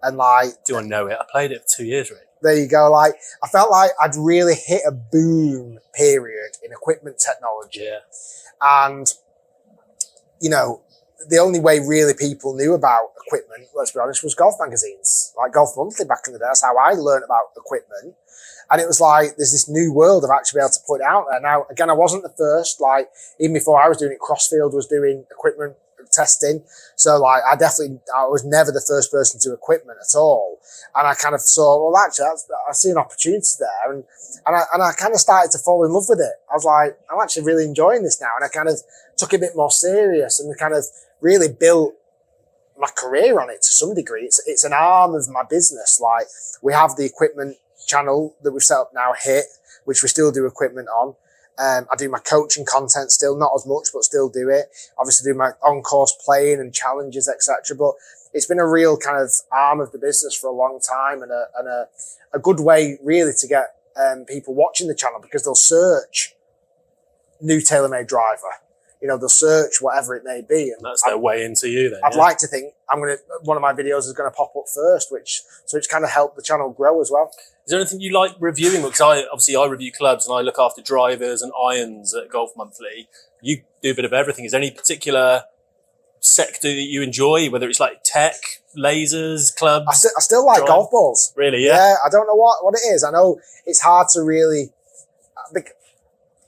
And like, do I know it? I played it for 2 years, Rick. There you go. Like, I felt like I'd really hit a boom period in equipment technology. Yeah. And, you know, the only way really people knew about equipment, let's be honest, was golf magazines, like Golf Monthly back in the day. That's how I learned about equipment. And it was like, there's this new world of actually being able to put it out there. Now, again, I wasn't the first. Like, even before I was doing it, Crossfield was doing equipment testing. So like, I was never the first person to equipment at all. And I kind of saw, well, actually, I see an opportunity there. And I kind of started to fall in love with it. I was like, I'm actually really enjoying this now. And I kind of took it a bit more serious and kind of really built my career on it to some degree. It's an arm of my business. Like, we have the equipment channel that we've set up now, HIT, which we still do equipment on. I do my coaching content still, not as much, but still do it. Obviously do my on-course playing and challenges, etc. But it's been a real kind of arm of the business for a long time and a good way really to get people watching the channel because they'll search new TaylorMade driver. they'll search whatever it may be. And that's their way into you then. I'd like to think one of my videos is going to pop up first, so it's kind of helped the channel grow as well. Is there anything you like reviewing? Because I review clubs and I look after drivers and irons at Golf Monthly. You do a bit of everything. Is there any particular sector that you enjoy, whether it's like tech, lasers, clubs? I still like golf balls. Really? Yeah. I don't know what it is. I know it's hard to really.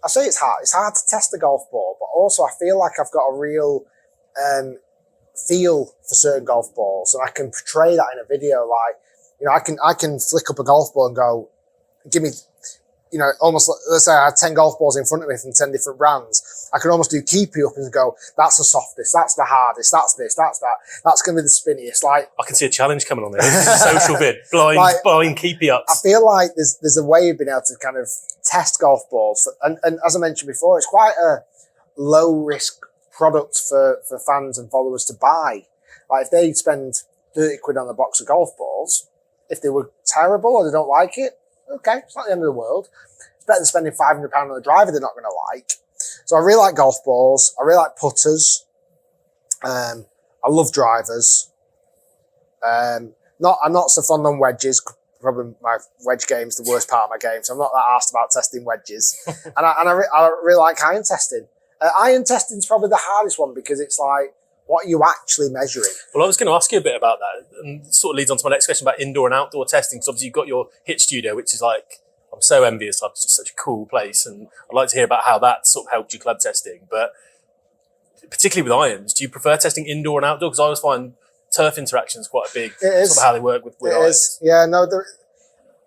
I say it's hard. It's hard to test the golf ball, but also I feel like I've got a real feel for certain golf balls, and I can portray that in a video. Like, I can flick up a golf ball and go, give me. Almost, let's say I had 10 golf balls in front of me from 10 different brands. I can almost do keepy up and go, that's the softest, that's the hardest, that's this, that's that. That's going to be the spinniest. Like, I can see a challenge coming on there. This is a social vid. Blind keepy ups. I feel like there's a way of being able to kind of test golf balls. And as I mentioned before, it's quite a low risk product for fans and followers to buy. Like, if they spend 30 quid on a box of golf balls, if they were terrible or they don't like it, okay, it's not the end of the world. It's better than spending £500 on a driver they're not going to like. So I really like golf balls. I really like putters. I love drivers. I'm not so fond on wedges. Probably my wedge game's the worst part of my game, so I'm not that arsed about testing wedges. and I really like iron testing. Iron testing's probably the hardest one because it's like, what are you actually measuring? Well, I was going to ask you a bit about that, and sort of leads on to my next question about indoor and outdoor testing, because obviously you've got your HIT studio, which is like, I'm so envious of. It's just such a cool place, and I'd like to hear about how that sort of helped you club testing. But particularly with irons, do you prefer testing indoor and outdoor? Because I always find turf interactions quite a big sort of how they work with irons. Yeah, no,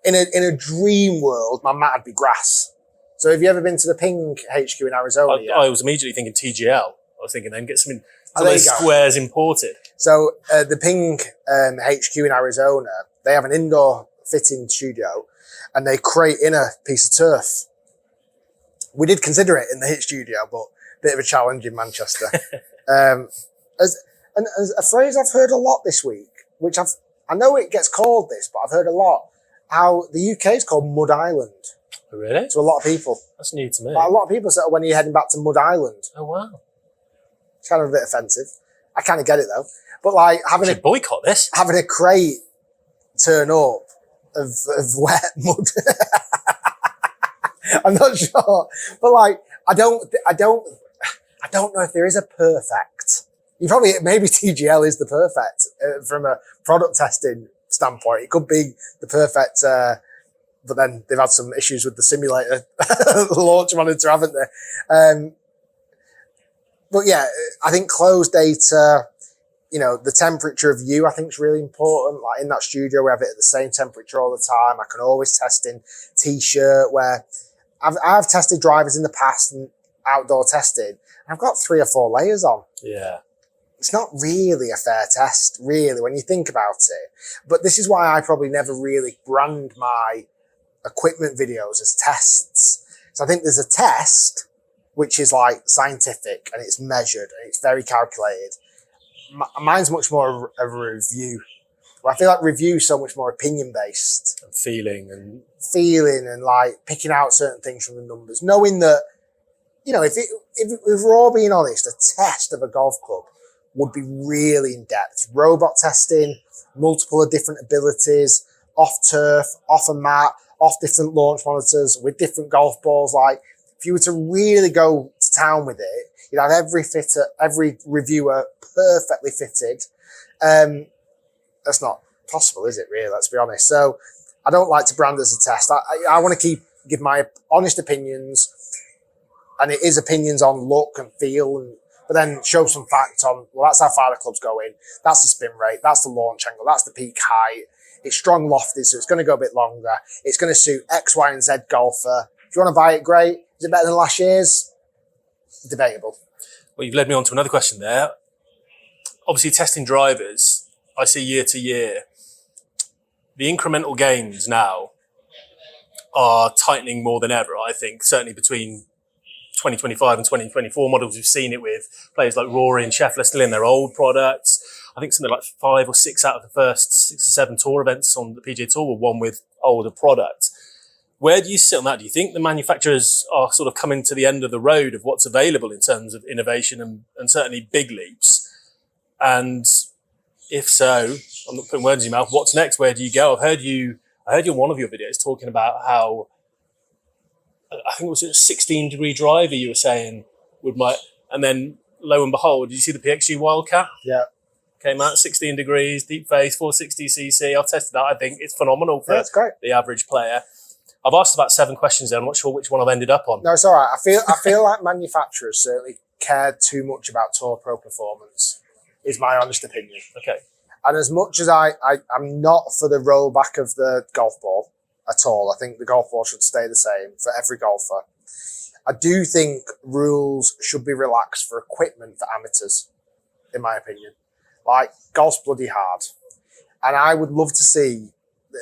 in a dream world, my mat would be grass. So have you ever been to the Ping HQ in Arizona? I was immediately thinking TGL. I was thinking then get some those squares imported. So the Ping HQ in Arizona, they have an indoor fitting studio and they crate in a piece of turf. We did consider it in the HIT studio, but a bit of a challenge in Manchester. As a phrase I've heard a lot this week, which I know it gets called this, but I've heard a lot, how the UK is called Mud Island. Oh, really? To a lot of people. That's new to me. But a lot of people say, when are you heading back to Mud Island? Oh, wow. It's kind of a bit offensive. I kind of get it though. But like having a boycott this, having a crate turn up of wet mud. I'm not sure, but like I don't know if there is a perfect. Maybe TGL is the perfect from a product testing standpoint. It could be the perfect, but then they've had some issues with the simulator launch monitor, haven't they? But yeah, I think closed data, the temperature of you, I think is really important. Like in that studio, we have it at the same temperature all the time. I can always test in t-shirt where I've tested drivers in the past and outdoor tested. I've got 3 or 4 layers on. Yeah. It's not really a fair test, really, when you think about it. But this is why I probably never really brand my equipment videos as tests. So I think there's a test which is like scientific and it's measured and it's very calculated. Mine's much more of a review. I feel like review is so much more opinion based. And feeling and like picking out certain things from the numbers. Knowing that, if we're all being honest, a test of a golf club would be really in depth. Robot testing, multiple of different abilities, off turf, off a mat, off different launch monitors with different golf balls. Like, if you were to really go to town with it, you'd have every reviewer perfectly fitted. That's not possible, is it, really? Let's be honest. So I don't like to brand as a test. I want to give my honest opinions, and it is opinions on look and feel, but then show some facts on, well, that's how far the club's going. That's the spin rate. That's the launch angle. That's the peak height. It's strong lofted, so it's going to go a bit longer. It's going to suit X, Y, and Z golfer. If you want to buy it, great. Is it better than last year's? Debatable. Well, you've led me on to another question there. Obviously, testing drivers, I see year to year, the incremental gains now are tightening more than ever, I think, certainly between 2025 and 2024 models. We've seen it with players like Rory and Scheffler still in their old products. I think something like 5 or 6 out of the first 6 or 7 tour events on the PGA Tour were won with older products. Where do you sit on that? Do you think the manufacturers are sort of coming to the end of the road of what's available in terms of innovation and certainly big leaps? And if so, I'm not putting words in your mouth, what's next? Where do you go? I heard you in one of your videos talking about how, I think it was a 16-degree driver you were saying and then lo and behold, did you see the PXG Wildcat? Yeah. Came out 16 degrees, deep face, 460cc. I've tested that. I think it's phenomenal for the average player. I've asked about 7 questions there. I'm not sure which one I've ended up on. No, it's all right. I feel like manufacturers certainly cared too much about Tour Pro performance, is my honest opinion. Okay. And as much as I'm not for the rollback of the golf ball at all, I think the golf ball should stay the same for every golfer. I do think rules should be relaxed for equipment for amateurs, in my opinion. Like, golf's bloody hard. And I would love to see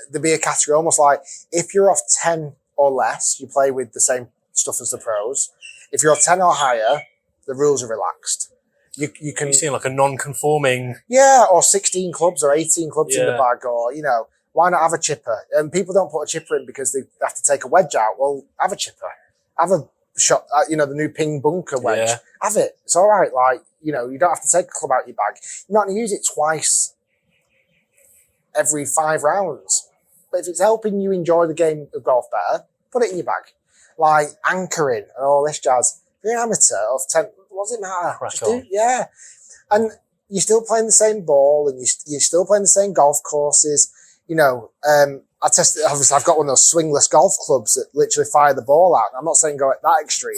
there be a category almost like, if you're off 10 or less, you play with the same stuff as the pros. If you're off 10 or higher, the rules are relaxed. You can... You're seeing like a non-conforming... Yeah, or 16 clubs or 18 clubs in the bag, or, why not have a chipper? And people don't put a chipper in because they have to take a wedge out. Well, have a chipper. Have a shot, the new ping bunker wedge. Yeah. Have it. It's all right. Like, you don't have to take a club out your bag. You're not going to use it twice every 5 rounds. But if it's helping you enjoy the game of golf better, put it in your bag. Like anchoring and all this jazz. If you're an amateur of 10, what does it matter? Crack on. Yeah. And you're still playing the same ball and you're still playing the same golf courses. I tested, obviously I've got one of those swingless golf clubs that literally fire the ball out. I'm not saying go at that extreme,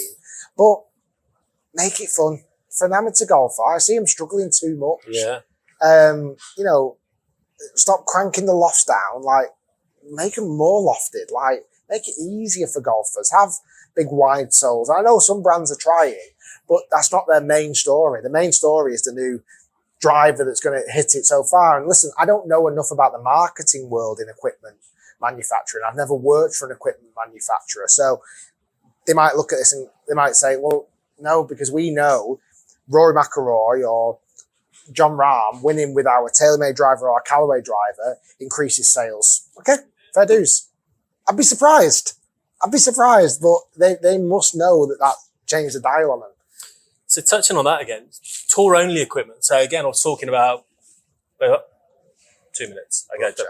but make it fun. For an amateur golfer, I see him struggling too much. Yeah. Stop cranking the lofts down. Like, make them more lofted. Like, make it easier for golfers. Have big wide soles. I know some brands are trying, but that's not their main story. The main story is the new driver that's going to hit it so far. And listen, I don't know enough about the marketing world in equipment manufacturing. I've never worked for an equipment manufacturer. So they might look at this and they might say, well, no, because we know Rory McIlroy or John Rahm winning with our TaylorMade driver or our Callaway driver increases sales. Okay, fair dues. I'd be surprised, but they must know that changed the dial on them. So touching on that again, tour-only equipment. So again, I was talking about... 2 minutes. Okay, done.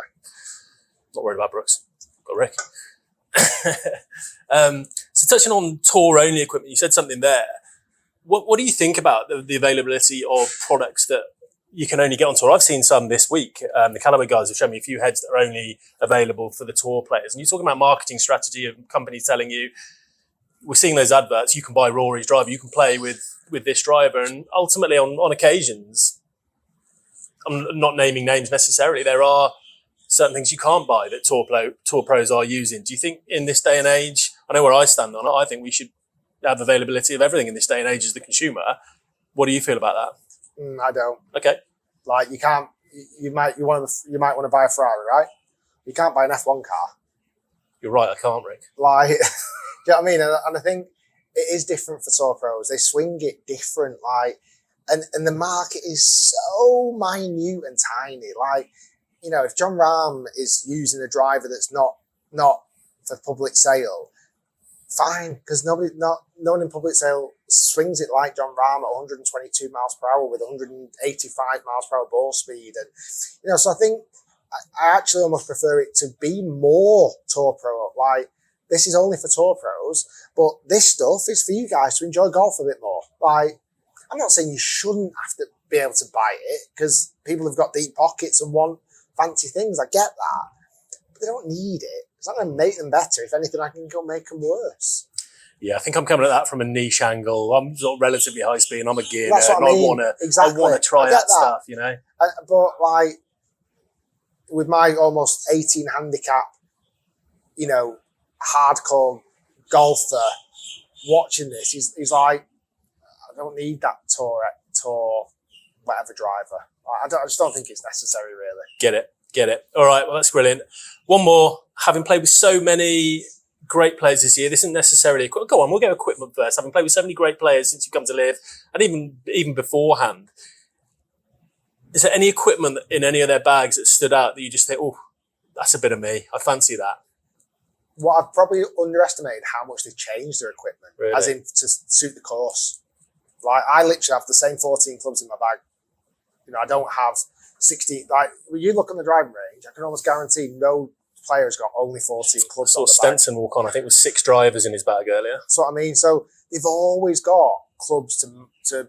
Not worried about Brooks. Got Rick. So touching on tour-only equipment, you said something there. What do you think about the availability of products that you can only get on tour? I've seen some this week. The Callaway guys have shown me a few heads that are only available for the tour players. And you're talking about marketing strategy of companies telling you, we're seeing those adverts, you can buy Rory's driver, you can play with this driver. And ultimately, on occasions, I'm not naming names necessarily, there are certain things you can't buy that tour pros are using. Do you think in this day and age, I know where I stand on it, I think we should have availability of everything in this day and age as the consumer. What do you feel about that? I don't. Okay. Like, you can't, you might want to buy a Ferrari, right? You can't buy an F1 car. You're right, I can't, Rick. Like, do you know what I mean? And I think it is different for tour pros. They swing it different, like, and the market is so minute and tiny. Like, if John Rahm is using a driver that's not for public sale, fine, because no one in public sale swings it like John Rahm at 122 miles per hour with 185 miles per hour ball speed. And, so I think I actually almost prefer it to be more tour pro. Like, this is only for tour pros, but this stuff is for you guys to enjoy golf a bit more. Like, I'm not saying you shouldn't have to be able to buy it because people have got deep pockets and want fancy things. I get that, but they don't need it. It's not going to make them better. If anything, I can go make them worse. Yeah, I think I'm coming at that from a niche angle. I'm sort of relatively high speed and I'm a gear That's nerd, what I mean. I want to try that stuff, But like, with my almost 18 handicap, hardcore golfer watching this, he's like, I don't need that tour whatever driver. I just don't think it's necessary, really. Get it. All right, well, that's brilliant. One more. Having played with so many great players this year, this isn't necessarily... Go on, we'll go equipment first. Having played with so many great players since you've come to Live, and even beforehand, is there any equipment in any of their bags that stood out that you just think, oh, that's a bit of me, I fancy that? what I've probably underestimated how much they've changed their equipment, Really? as in to suit the course. Like, I literally have the same 14 clubs in my bag. You know, I don't have 16. Like, when you look on the driving range, I can almost guarantee no player's got only 14 clubs. Saw on the Stenson walk on, I think, with 6 drivers in his bag earlier. That's what I mean. So they've always got clubs to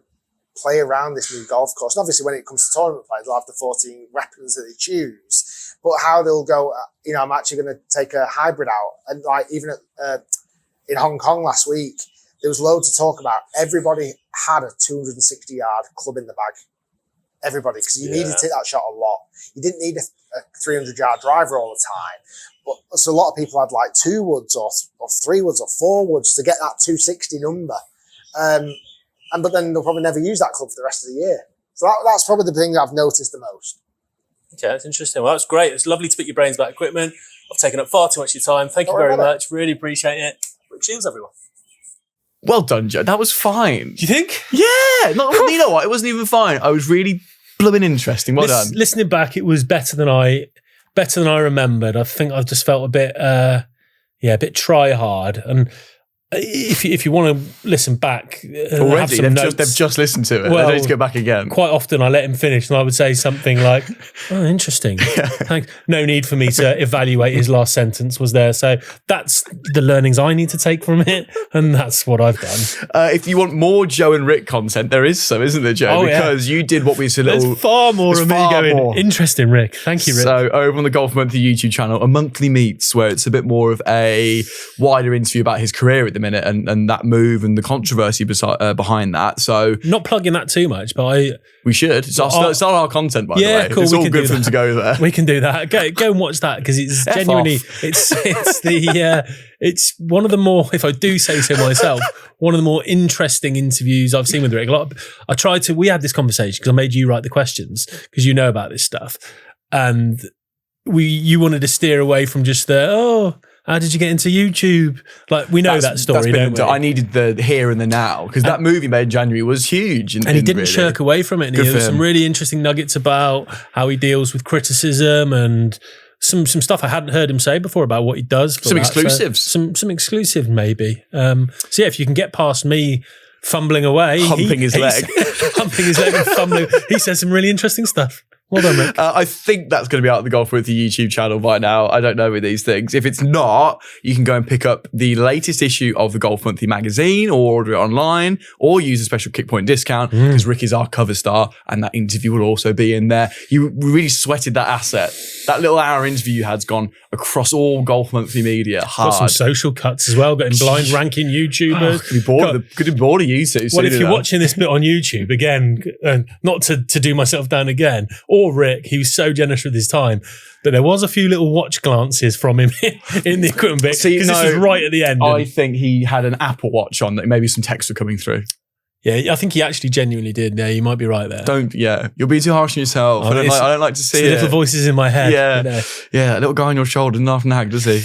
play around this new golf course. And obviously, when it comes to tournament play, they'll have the 14 weapons that they choose. But how they'll go, you know, I'm actually going to take a hybrid out. And like, even in Hong Kong last week, there was loads to talk about. Everybody had a 260-yard club in the bag. Everybody, because you needed to take that shot a lot. You didn't need a 300-yard driver all the time. But so a lot of people had like 2 woods or 3 woods or 4 woods to get that 260 number. But then they'll probably never use that club for the rest of the year. So that's probably the thing that I've noticed the most. Okay, that's interesting. Well, that's great. It's lovely to pick your brains about equipment. I've taken up far too much of your time. Thank you very much. Really appreciate it. Cheers, everyone. Well done, Joe. That was fine. Do you think? Yeah. You know what? It wasn't even fine. I was really blooming interesting. Well done. Listening back, it was better than I remembered. I think I've just felt a bit try hard. And if you want to listen back, already they've just listened to it. Well, they don't need to go back again. Quite often, I let him finish, and I would say something like, "Oh, interesting." Thanks. No need for me to evaluate his last sentence was there. So that's the learnings I need to take from it, and that's what I've done. If you want more Joe and Rick content, there is some, isn't there, Joe? Oh, because you did what we said. There's far more of me going. Interesting, Rick. Thank you, Rick. So over on the Golf Monthly YouTube channel, a monthly meets where it's a bit more of a wider interview about his career at the minute and that move and the controversy behind that. So not plugging that too much, but we should. It's our content, by the way. Cool. It's all good for them to go there. We can do that. Go and watch that because it's genuinely it's one of the more, if I do say so myself, one of the more interesting interviews I've seen with Rick. We had this conversation because I made you write the questions because you know about this stuff, and you wanted to steer away from just how did you get into YouTube? Like, we know that story, don't we? I needed the here and the now because that movie made in January was huge. And he didn't shirk away from it. And there was some really interesting nuggets about how he deals with criticism and some stuff I hadn't heard him say before about what he does. Some exclusives. So some exclusive maybe. So yeah, if you can get past me fumbling away. Humping his leg and fumbling. He says some really interesting stuff. Well done, Rick. I think that's going to be out on the Golf with the YouTube channel by now. I don't know with these things. If it's not, you can go and pick up the latest issue of the Golf Monthly magazine or order it online or use a special Kickpoint discount because Rick is our cover star and that interview will also be in there. We really sweated that asset. That little hour interview you had's gone across all Golf Monthly media hard. Got some social cuts as well, getting blind ranking YouTubers. Could be bored of you two. Well, if you're watching this bit on YouTube, again, not to do myself down again, or Rick, he was so generous with his time that there was a few little watch glances from him in the equipment bit because this was right at the end. I think he had an Apple Watch on that maybe some texts were coming through. Yeah, I think he actually genuinely did. Yeah, you might be right there. You're being too harsh on yourself. I don't like to see it. Little voices in my head. Yeah, that little guy on your shoulder, not nag, does he?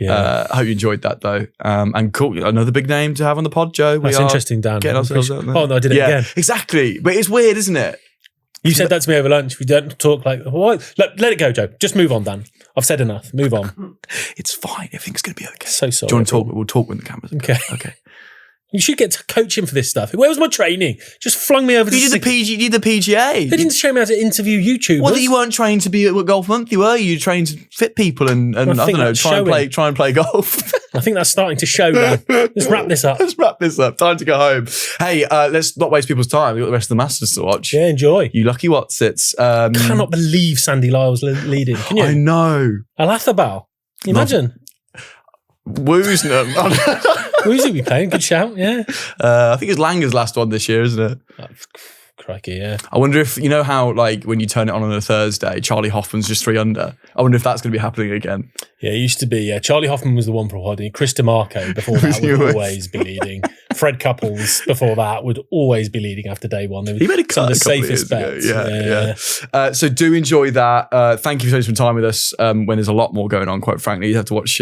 Yeah. I hope you enjoyed that though. And cool, another big name to have on the pod, Joe. That's interesting, Dan. Getting ourselves out there. Oh no, I did it again. Exactly, but it's weird, isn't it? You said that to me over lunch. We don't talk like what? Let it go, Joe. Just move on, Dan. I've said enough. Move on. It's fine. Everything's going to be okay. So sorry. Do you want to talk? We'll talk when the camera's okay. You should get to coach him for this stuff. Where was my training? Just flung me over to You did the PGA. They didn't show me how to interview YouTubers. Well, you weren't trained to be at Golf Monthly, were you? You trained to fit people and I don't know, try and play golf. I think that's starting to show now. Let's wrap this up. Time to go home. Hey, let's not waste people's time. We've got the rest of the Masters to watch. Yeah, enjoy. You lucky Watsits. Cannot believe Sandy Lyle's leading. Can you? I know. Alathabal. Imagine. Woosnam. Who's he be playing? Good shout, yeah. I think it's Langer's last one this year, isn't it? Oh, crikey, yeah. I wonder if, you know how, like, when you turn it on a Thursday, Charlie Hoffman's just 3 under. I wonder if that's going to be happening again. Yeah, it used to be. Yeah, Charlie Hoffman was the one for holding. Chris DeMarco before that would always be leading. Fred Couples before that would always be leading after day one. He made a cut the safest bets. Yeah. So do enjoy that. Thank you for spending some time with us when there's a lot more going on, quite frankly. You have to watch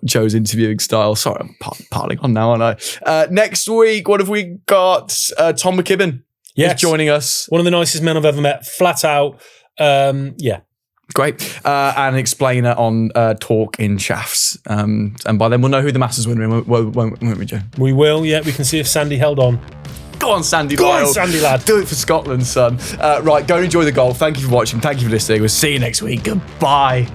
Joe's interviewing style. Sorry, I'm piling on now, aren't I? Next week, what have we got? Tom McKibben is joining us. One of the nicest men I've ever met. Flat out. Great. And explainer on torque in shafts. And by then we'll know who the Masters winner is, won't we, Joe? We will, yeah. We can see if Sandy held on. Go on, Sandy. Go Lyle. on, Sandy lad. Do it for Scotland, son. Right, go and enjoy the golf. Thank you for watching. Thank you for listening. We'll see you next week. Goodbye.